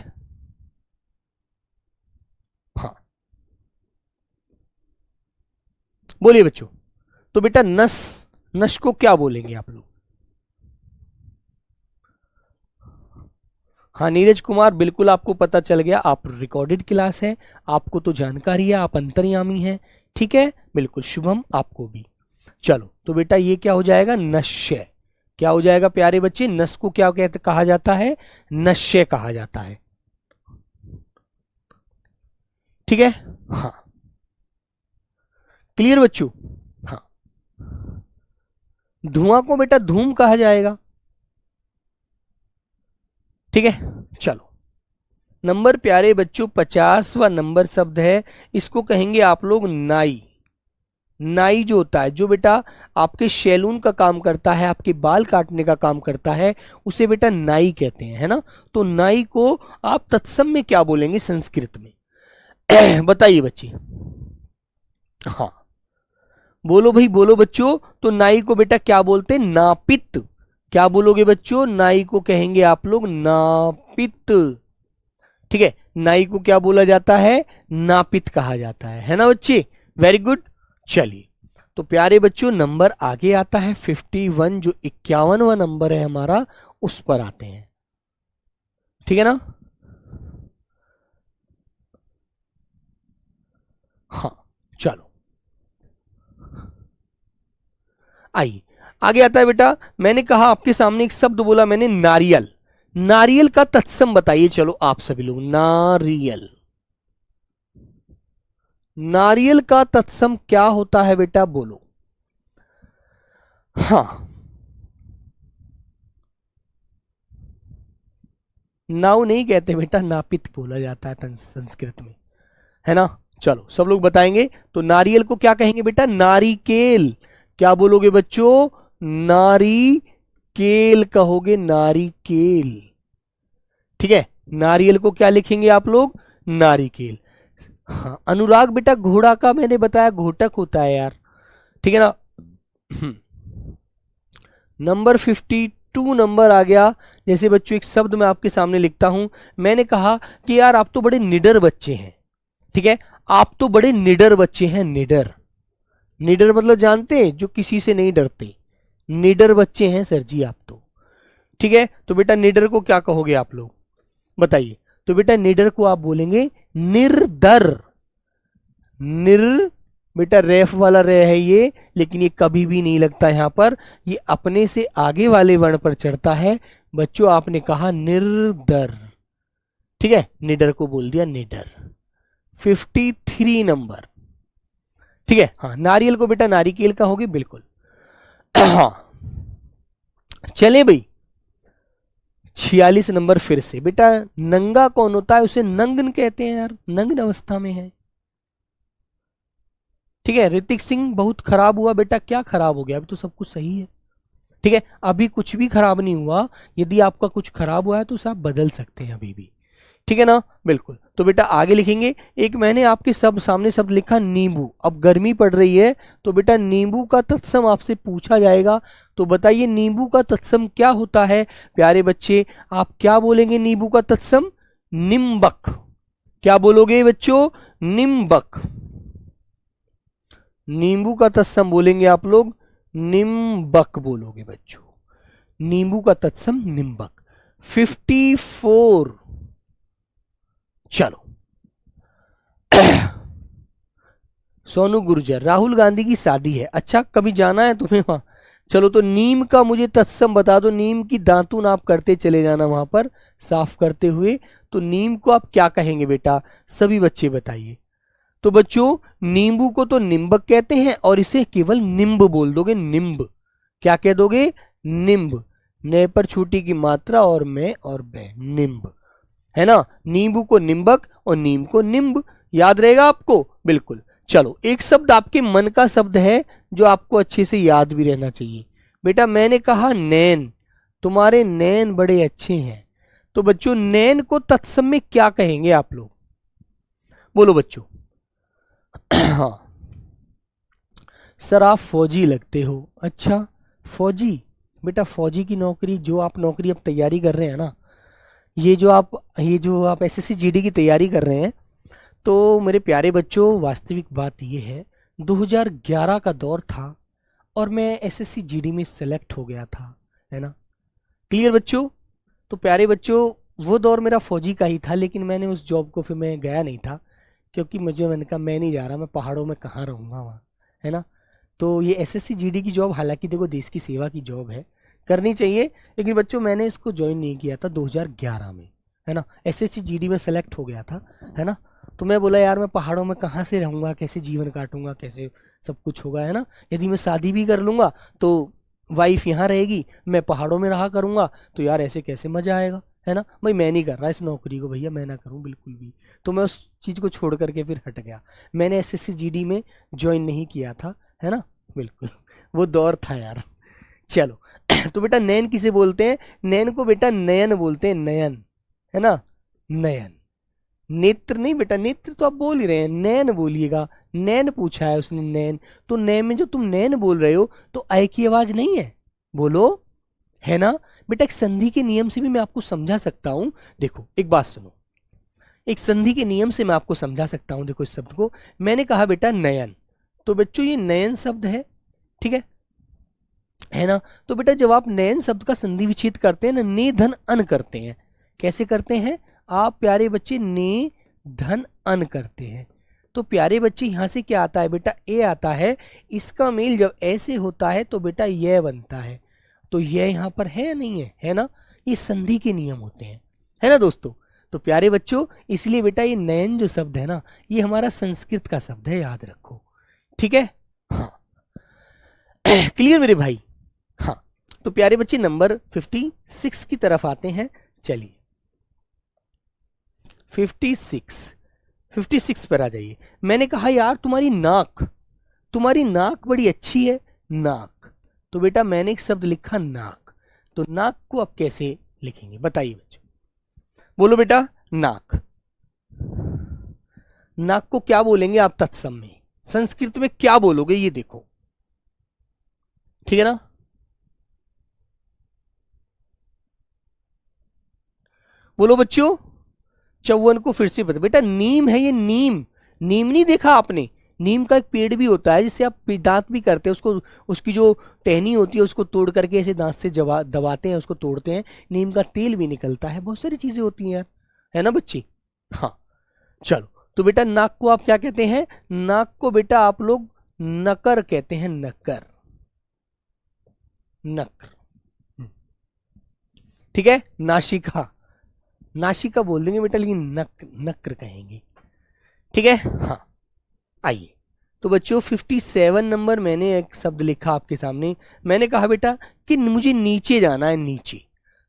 हाँ बोलिए बच्चों। तो बेटा नस, नस को क्या बोलेंगे आप लोग? हाँ नीरज कुमार, बिल्कुल आपको पता चल गया, आप रिकॉर्डेड क्लास है, आपको तो जानकारी है, आप अंतर्यामी हैं, ठीक है, बिल्कुल। शुभम आपको भी। चलो तो बेटा ये क्या हो जाएगा? नश्य। क्या हो जाएगा प्यारे बच्चे? नस को क्या कहते कहा जाता है? नश्य कहा जाता है, ठीक है। हाँ क्लियर बच्चों? हाँ, धुआं को बेटा धूम कहा जाएगा, ठीक है। चलो नंबर प्यारे बच्चों 50वां नंबर शब्द है, इसको कहेंगे आप लोग नाई। नाई जो होता है, जो बेटा आपके सैलून का काम करता है, आपके बाल काटने का काम करता है, उसे बेटा नाई कहते हैं, है ना। तो नाई को आप तत्सम में क्या बोलेंगे संस्कृत में? बताइए बच्चे। हाँ बोलो भाई, बोलो बच्चों। तो नाई को बेटा क्या बोलते हैं? नापित। क्या बोलोगे बच्चों? नाई को कहेंगे आप लोग नापित, ठीक है। नाई को क्या बोला जाता है? नापित कहा जाता है ना बच्चे, वेरी गुड। चलिए तो प्यारे बच्चों नंबर आगे आता है 51, जो 51वां नंबर है हमारा, उस पर आते हैं, ठीक है ना। हाँ चलो आइए, आगे आता है बेटा, मैंने कहा आपके सामने एक शब्द बोला मैंने, नारियल। नारियल का तत्सम बताइए, चलो आप सभी लोग। नारियल, नारियल का तत्सम क्या होता है बेटा, बोलो। हाँ, नाव नहीं कहते बेटा, नापित बोला जाता है संस्कृत में, है ना। चलो सब लोग बताएंगे। तो नारियल को क्या कहेंगे बेटा, नारिकेल। क्या बोलोगे बच्चों, नारिकेल कहोगे, नारिकेल। ठीक है, नारियल को क्या लिखेंगे आप लोग, नारिकेल। हाँ अनुराग बेटा, घोड़ा का मैंने बताया घोटक होता है यार, ठीक है ना। नंबर 52 नंबर आ गया। जैसे बच्चों एक शब्द मैं आपके सामने लिखता हूं, मैंने कहा कि यार आप तो बड़े निडर बच्चे हैं, ठीक है, आप तो बड़े निडर बच्चे हैं। निडर, निडर मतलब जानते हैं, जो किसी से नहीं डरते, निडर बच्चे हैं सर जी आप तो, ठीक है। तो बेटा निडर को क्या कहोगे आप लोग, बताइए। तो बेटा निडर को आप बोलेंगे निर्दर। निर बेटा रेफ वाला रे है ये, लेकिन ये कभी भी नहीं लगता यहां पर, ये अपने से आगे वाले वर्ण पर चढ़ता है। बच्चों आपने कहा निर्दर, ठीक है, निडर को बोल दिया निडर। 53 नंबर, ठीक है। हाँ नारियल को बेटा नारिकेल का होगी, बिल्कुल। हाँ चले भाई, 46 नंबर फिर से बेटा, नंगा कौन होता है, उसे नंगन कहते हैं यार, नग्न अवस्था में है, ठीक है। ऋतिक सिंह बहुत खराब हुआ बेटा, क्या खराब हो गया, अभी तो सब कुछ सही है, ठीक है, अभी कुछ भी खराब नहीं हुआ। यदि आपका कुछ खराब हुआ है तो उसे आप बदल सकते हैं अभी भी, ठीक है ना, बिल्कुल। तो बेटा आगे लिखेंगे। एक मैंने आपके सब सामने शब्द लिखा नींबू। अब गर्मी पड़ रही है तो बेटा नींबू का तत्सम आपसे पूछा जाएगा, तो बताइए नींबू का तत्सम क्या होता है प्यारे बच्चे, आप क्या बोलेंगे नींबू का तत्सम, निम्बक। क्या बोलोगे बच्चों, निम्बक। नींबू का तत्सम बोलेंगे आप लोग, निम्बक बोलोगे बच्चों, नींबू का तत्सम निम्बक। 54, चलो। सोनू गुर्जर, राहुल गांधी की शादी है, अच्छा कभी जाना है तुम्हें वहां, चलो। तो नीम का मुझे तत्सम बता दो, नीम की दातुन आप करते चले जाना वहां पर साफ करते हुए, तो नीम को आप क्या कहेंगे बेटा, सभी बच्चे बताइए। तो बच्चों नींबू को तो निम्बक कहते हैं, और इसे केवल निम्ब बोल दोगे, निम्ब। क्या कह दोगे, निम्ब। न पर छोटी की मात्रा और मैं और बे, निम्ब, है ना। नींबू को निम्बक और नीम को निम्ब, याद रहेगा आपको, बिल्कुल। चलो एक शब्द आपके मन का शब्द है जो आपको अच्छे से याद भी रहना चाहिए बेटा, मैंने कहा नैन, तुम्हारे नैन बड़े अच्छे हैं। तो बच्चों नैन को तत्सम में क्या कहेंगे आप लोग, बोलो बच्चों। हाँ सर आप फौजी लगते हो, अच्छा फौजी, बेटा फौजी की नौकरी, जो आप नौकरी अब तैयारी कर रहे हैं ना, ये जो आप एसएससी जीडी की तैयारी कर रहे हैं, तो मेरे प्यारे बच्चों वास्तविक बात ये है, 2011 का दौर था और मैं एसएससी जीडी में सेलेक्ट हो गया था, है ना, क्लियर बच्चों। तो प्यारे बच्चों वो दौर मेरा फौजी का ही था, लेकिन मैंने उस जॉब को फिर मैं गया नहीं था, क्योंकि मैंने कहा मैं नहीं जा रहा, मैं पहाड़ों में कहाँ रहूँगा वहाँ, है ना। तो ये एसएससी जीडी की जॉब, हालांकि देखो देश की सेवा की जॉब है, करनी चाहिए, लेकिन बच्चों मैंने इसको ज्वाइन नहीं किया था 2011 में, है ना। एसएससी जीडी में सेलेक्ट हो गया था, है ना। तो मैं बोला यार मैं पहाड़ों में कहाँ से रहूँगा, कैसे जीवन काटूंगा, कैसे सब कुछ होगा, है ना। यदि मैं शादी भी कर लूँगा तो वाइफ यहाँ रहेगी, मैं पहाड़ों में रहा करूँगा, तो यार ऐसे कैसे मज़ा आएगा, है ना। भाई मैं नहीं कर रहा इस नौकरी को, भैया मैं ना करूँ बिल्कुल भी। तो मैं उस चीज़ को छोड़ करके फिर हट गया, मैंने एसएससी जीडी में ज्वाइन नहीं किया था, है ना, बिल्कुल। वो दौर था यार, चलो। तो बेटा नैन किसे बोलते हैं, नैन को बेटा नयन बोलते हैं, नयन, है ना, नयन। नेत्र नहीं बेटा, नेत्र तो आप बोल ही रहे हैं, नैन बोलिएगा, नैन पूछा है उसने, नैन। तो नैन में जो तुम नैन बोल रहे हो तो ऐ की आवाज नहीं है, बोलो, है ना। बेटा एक संधि के नियम से भी मैं आपको समझा सकता हूं, देखो एक बात सुनो, एक संधि के नियम से मैं आपको समझा सकता हूं। देखो इस शब्द को मैंने कहा बेटा नयन, तो बच्चों ये नयन शब्द है, ठीक है ना। तो बेटा जब आप नयन शब्द का संधि विच्छेद करते हैं ना, ने धन अन करते हैं, कैसे करते हैं आप प्यारे बच्चे, ने धन अन करते हैं। तो प्यारे बच्चे यहां से क्या आता है बेटा, ए आता है, इसका मेल जब ऐसे होता है तो बेटा यह बनता है, तो यह यहां पर है या नहीं है, है ना। ये संधि के नियम होते हैं, है ना दोस्तों। तो प्यारे बच्चों, इसलिए बेटा ये नयन जो शब्द है ना, ये हमारा संस्कृत का शब्द है, याद रखो, ठीक है। हाँ क्लियर मेरे भाई। हाँ तो प्यारे बच्चे नंबर 56 की तरफ आते हैं। चलिए 56 पर आ जाइए। मैंने कहा यार तुम्हारी नाक बड़ी अच्छी है, नाक। तो बेटा मैंने एक शब्द लिखा नाक, तो नाक को आप कैसे लिखेंगे बताइए बच्चों, बोलो बेटा। नाक को क्या बोलेंगे आप तत्सम में, संस्कृत में क्या बोलोगे ये देखो, ठीक है ना। बोलो बच्चों। 54 को फिर से बता बेटा, नीम है ये, नीम नहीं देखा आपने, नीम का एक पेड़ भी होता है जिससे आप दांत भी करते हैं, उसको उसकी जो टहनी होती है उसको तोड़ करके ऐसे दांत से दबाते हैं, उसको तोड़ते हैं, नीम का तेल भी निकलता है, बहुत सारी चीजें होती हैं यार, है ना बच्चे। हाँ चलो, तो बेटा नाक को आप क्या कहते हैं, नाक को बेटा आप लोग नकर कहते हैं, नकर, ठीक है। नासिका बोल देंगे बेटा, लेकिन नक्र कहेंगे, ठीक है। हाँ आइए, तो बच्चों 57 नंबर मैंने एक शब्द लिखा आपके सामने। मैंने कहा बेटा कि मुझे नीचे जाना है,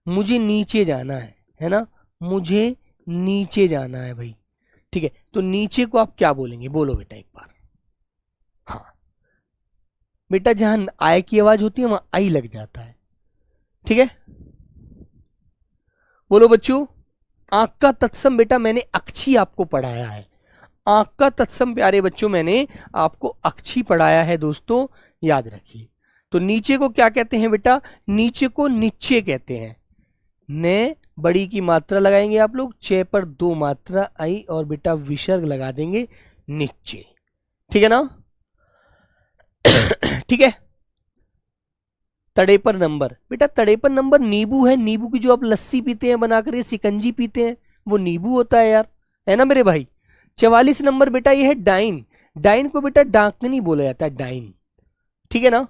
मुझे नीचे जाना है ना, मुझे नीचे जाना है भाई, ठीक है। तो नीचे को आप क्या बोलेंगे, बोलो बेटा एक बार। हाँ बेटा जहां आय की आवाज होती है वहां आई लग जाता है, ठीक है। बोलो बच्चों। आंख का तत्सम बेटा मैंने अक्षी आपको पढ़ाया है, आंख का तत्सम प्यारे बच्चों मैंने आपको अक्षी पढ़ाया है दोस्तों, याद रखिए। तो नीचे को क्या कहते हैं बेटा, नीचे को नीचे कहते हैं, ने बड़ी की मात्रा लगाएंगे आप लोग, चे पर 2 मात्रा आई और बेटा विसर्ग लगा देंगे नीचे, ठीक है ना। ठीक है। तड़े पर नंबर बेटा, तड़े पर नंबर नींबू है, नींबू की जो आप लस्सी पीते हैं बनाकर, ये सिकंजी पीते हैं, वो नींबू होता है यार, है ना मेरे भाई। 44 नंबर बेटा ये है डाइन, डाइन को बेटा डाकनी बोला जाता है, डाइन, ठीक है ना।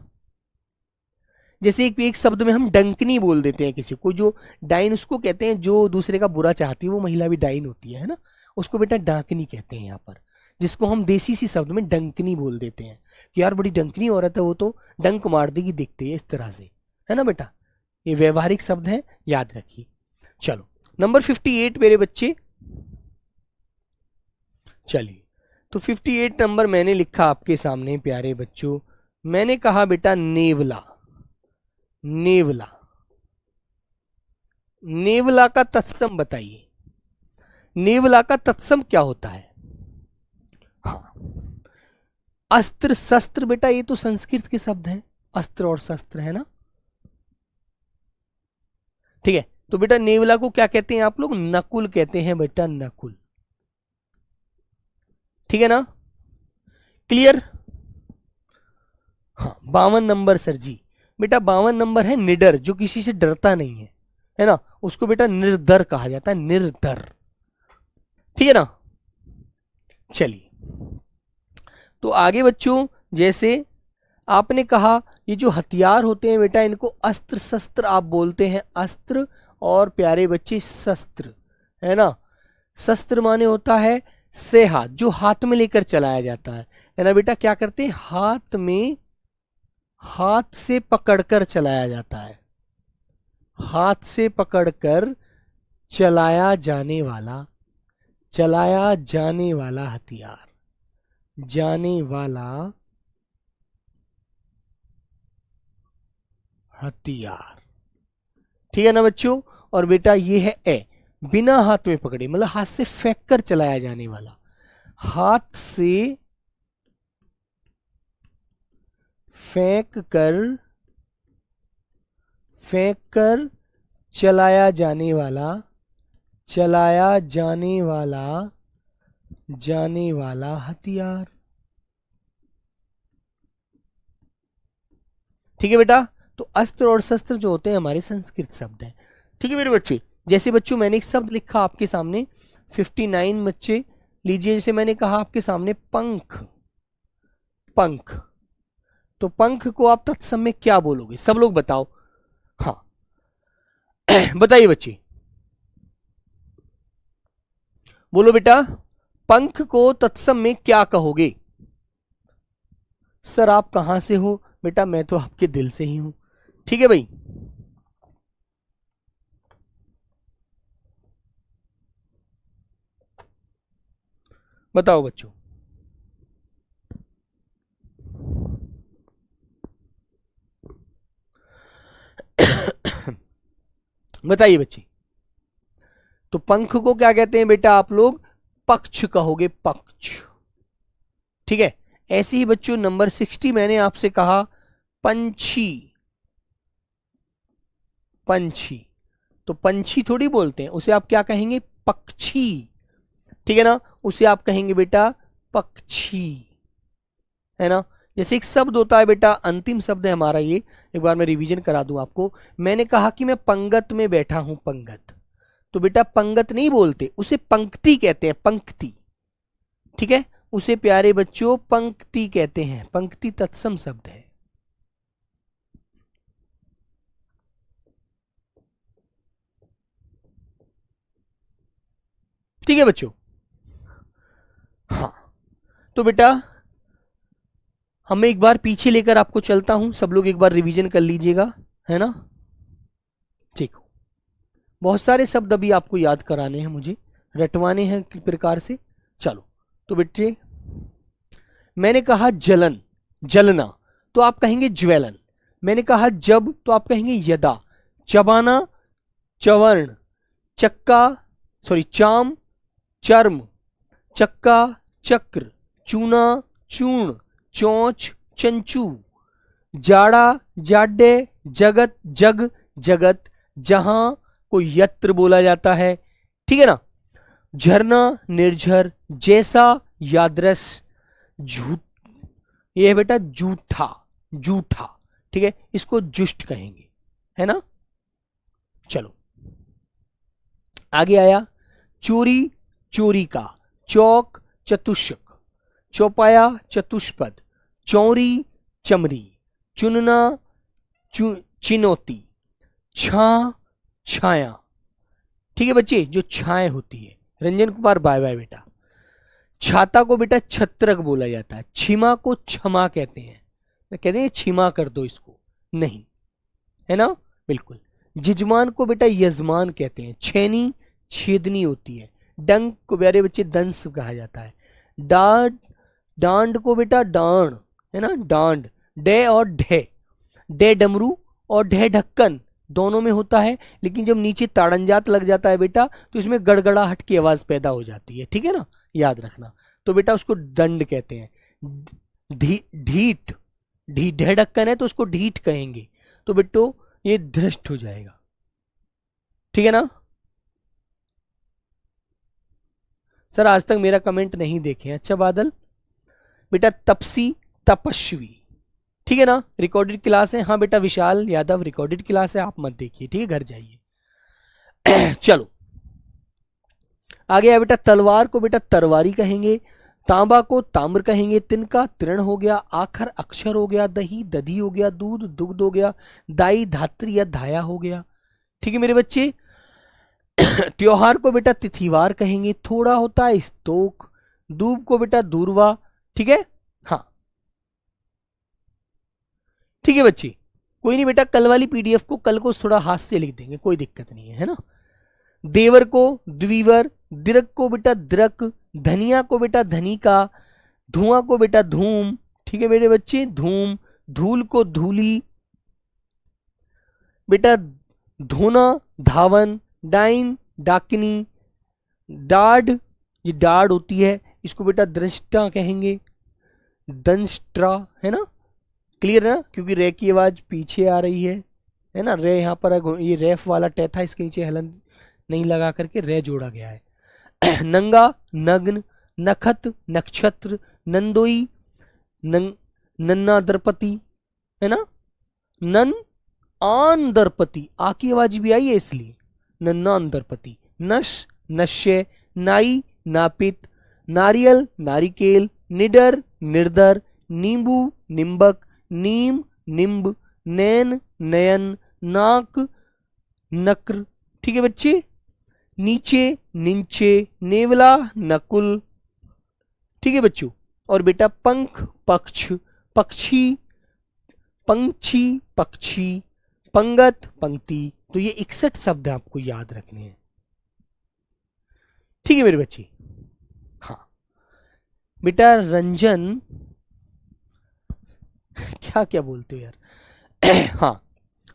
जैसे एक शब्द में हम डंकनी बोल देते हैं किसी को, जो डाइन उसको कहते हैं जो दूसरे का बुरा चाहती है, वो महिला भी डाइन होती है ना, उसको बेटा डाकनी कहते हैं यहाँ पर, जिसको हम देसी सी शब्द में डंकनी बोल देते हैं कि यार बड़ी डंकनी औरत है, वो तो डंक मार देगी दिखती है, इस तरह से, है ना बेटा। ये व्यवहारिक शब्द है, याद रखिए। चलो नंबर 58 मेरे बच्चे, चलिए तो 58 नंबर मैंने लिखा आपके सामने प्यारे बच्चों। मैंने कहा बेटा नेवला, नेवला का तत्सम बताइए, नेवला का तत्सम क्या होता है। हाँ अस्त्र शस्त्र बेटा, ये तो संस्कृत के शब्द हैं, अस्त्र और शस्त्र, है ना, ठीक है। तो बेटा नेवला को क्या कहते हैं आप लोग, नकुल कहते हैं बेटा, नकुल, ठीक है ना, क्लियर। हाँ 52 नंबर सर जी, बेटा 52 नंबर है निडर, जो किसी से डरता नहीं है ना, उसको बेटा निर्दर कहा जाता है, निर्दर, ठीक है ना। चलिए तो आगे बच्चों, जैसे आपने कहा ये जो हथियार होते हैं बेटा, इनको अस्त्र शस्त्र आप बोलते हैं, अस्त्र और प्यारे बच्चे शस्त्र, है ना। शस्त्र माने होता है से हाथ, जो हाथ में लेकर चलाया जाता है ना बेटा, क्या करते हैं हाथ में, हाथ से पकड़कर चलाया जाता है, हाथ से पकड़कर चलाया जाने वाला हथियार, जाने वाला हथियार, ठीक है ना बच्चों। और बेटा ये है ए, बिना हाथ में पकड़े, मतलब हाथ से फेंक कर चलाया जाने वाला, हाथ से फेंक कर चलाया जाने वाला हथियार, ठीक है बेटा। तो अस्त्र और शस्त्र जो होते हैं हमारे संस्कृत शब्द हैं, ठीक है मेरे बच्चे। जैसे बच्चों मैंने एक शब्द लिखा आपके सामने 59 बच्चे लीजिए, जैसे मैंने कहा आपके सामने पंख, तो पंख को आप तत्सम में क्या बोलोगे, सब लोग बताओ। हाँ बताइए बच्चे, बोलो बेटा, पंख को तत्सम में क्या कहोगे? सर आप कहां से हो? बेटा मैं तो आपके दिल से ही हूं। ठीक है भाई, बताओ बच्चों। बताइए बच्चे, तो पंख को क्या कहते हैं बेटा आप लोग? पक्ष कहोगे, पक्ष। ठीक है, ऐसे ही बच्चों नंबर 60 मैंने आपसे कहा पंछी, पंछी। तो पंछी थोड़ी बोलते हैं, उसे आप क्या कहेंगे? पक्षी। ठीक है ना, उसे आप कहेंगे बेटा पक्षी, है ना। जैसे एक शब्द होता है बेटा, अंतिम शब्द है हमारा ये, एक बार मैं रिवीजन करा दूं आपको। मैंने कहा कि मैं पंगत में बैठा हूं, पंगत। तो बेटा पंगत नहीं बोलते, उसे पंक्ति कहते हैं, पंक्ति। ठीक है, उसे प्यारे बच्चों पंक्ति कहते हैं, पंक्ति तत्सम शब्द है। ठीक है बच्चों, हाँ। तो बेटा हम एक बार पीछे लेकर आपको चलता हूं, सब लोग एक बार रिवीजन कर लीजिएगा, है ना। ठीक, बहुत सारे शब्द अभी आपको याद कराने हैं, मुझे रटवाने हैं किस प्रकार से। चलो, तो बेटे मैंने कहा जलन, जलना, तो आप कहेंगे ज्वलन। मैंने कहा जब, तो आप कहेंगे यदा। चबाना, चवर्ण। चक्का, सॉरी चाम, चर्म। चक्का, चक्र। चूना, चूर्ण। चोंच, चंचू। जाड़ा, जाड्य। जगत, जग, जगत। जहां को यत्र बोला जाता है, ठीक है ना। झरना, निर्झर। जैसा, यादरस। झूठ, ये है बेटा जूठा, जूठा। ठीक है, इसको जुष्ट कहेंगे, है ना। चलो आगे आया, चोरी, चोरी का। चौक, चतुष्क। चौपाया, चतुष्पद। चौरी, चमरी। चुनना, चिनौती। छा, छाया। ठीक है बच्चे, जो छाए होती है। रंजन कुमार बाय बाय बेटा। छाता को बेटा छत्रक बोला जाता है। छिमा को क्षमा कहते हैं, कहते हैं छिमा कर दो इसको, नहीं, है ना, बिल्कुल। जिजमान को बेटा यजमान कहते हैं। छेनी, छेदनी होती है। डंक को प्यारे बच्चे दंस कहा जाता है। डांड, डांड को बेटा डांड, है ना, डांड। डे और ढे, डे डमरू और ढे ढक्कन, दोनों में होता है, लेकिन जब नीचे ताड़ंजात लग जाता है बेटा तो इसमें गड़गड़ाहट की आवाज पैदा हो जाती है, ठीक है ना, याद रखना। तो बेटा उसको दंड कहते हैं। ढीठ, ढे ढक्कन है तो उसको ढीठ कहेंगे, तो बेटो ये धृष्ट हो जाएगा, ठीक है ना। सर आज तक मेरा कमेंट नहीं देखे, अच्छा बादल। बेटा तपसी, तपस्वी, ठीक है ना, रिकॉर्डेड क्लास है। हाँ बेटा विशाल यादव, रिकॉर्डेड क्लास है, आप मत देखिए, ठीक है, घर जाइए। चलो आगे आया बेटा, तलवार को बेटा तरवारी कहेंगे। तांबा को ताम्र कहेंगे। तिनका तृण हो गया। आखर अक्षर हो गया। दही दधी हो गया। दूध दुग्ध हो गया। दाई धात्री या धाया हो गया, ठीक है मेरे बच्चे। त्योहार को बेटा तिथिवार कहेंगे। थोड़ा होता है स्तोक। दूब को बेटा दूरवा, ठीक है, हाँ ठीक है बच्चे। कोई नहीं बेटा, कल वाली पीडीएफ को कल को थोड़ा हाथ से लिख देंगे, कोई दिक्कत नहीं है ना। देवर को द्विवर। दिरक को बेटा द्रक। धनिया को बेटा धनी का। धुआं को बेटा धूम, ठीक है मेरे बच्चे, धूम। धूल को धूली बेटा। धोना, धावन। डाइन, डाकिनी। डाड, ये डाड होती है, इसको बेटा दृष्टा कहेंगे। दंष्ट्रा, है ना, क्लियर है ना, क्योंकि रे की आवाज पीछे आ रही है ना। रे यहाँ पर ये रेफ वाला टे था, इसके नीचे हलन नहीं लगा करके रे जोड़ा गया है। नंगा, नग्न। नखत, नक्षत्र। नंदोई, नन्ना दरपति, है ना। नन आन दरपति, आ की आवाज भी आई है इसलिए, नन्ना दरपति। नश, नश्य। नाई, नापित। नारियल, नारिकेल। निडर, निर्दर। नींबू, निम्बक। नीम, निम्ब। नैन, नयन। नाक, नक्र, ठीक है बच्चे। नीचे, निंचे, नेवला, नकुल, ठीक है बच्चों। और बेटा पंख, पक्ष, पक्षी, पंक्षी, पक्षी, पंगत, पंक्ति। तो ये 61 शब्द आपको याद रखने हैं, ठीक है मेरे बच्चे। हाँ बेटा रंजन, क्या क्या बोलते हो यार हाँ,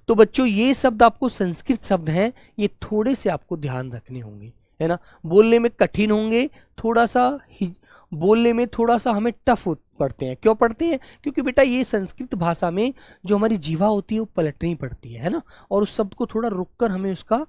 तो बच्चों ये शब्द आपको संस्कृत शब्द हैं, ये थोड़े से आपको ध्यान रखने होंगे, है ना। बोलने में कठिन होंगे, थोड़ा सा बोलने में थोड़ा सा हमें टफ पढ़ते हैं। क्यों पढ़ते हैं? क्योंकि बेटा ये संस्कृत भाषा में जो हमारी जीवा होती है वो पलटनी पड़ती है ना, और उस शब्द को थोड़ा रुक कर हमें उसका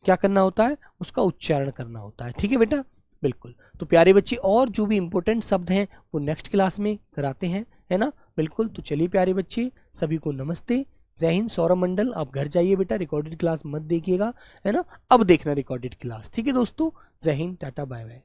क्या करना होता है, उसका उच्चारण करना होता है, ठीक है बेटा, बिल्कुल। तो प्यारे बच्चे और जो भी इंपॉर्टेंट शब्द हैं वो नेक्स्ट क्लास में कराते हैं, है ना, बिल्कुल। तो चलिए प्यारे बच्चे, सभी को नमस्ते, जय हिंद। सौरभ मंडल आप घर जाइए बेटा, रिकॉर्डेड क्लास मत देखिएगा, है ना, अब देखना रिकॉर्डेड क्लास, ठीक है दोस्तों। जय हिंद, टाटा, बाय बाय।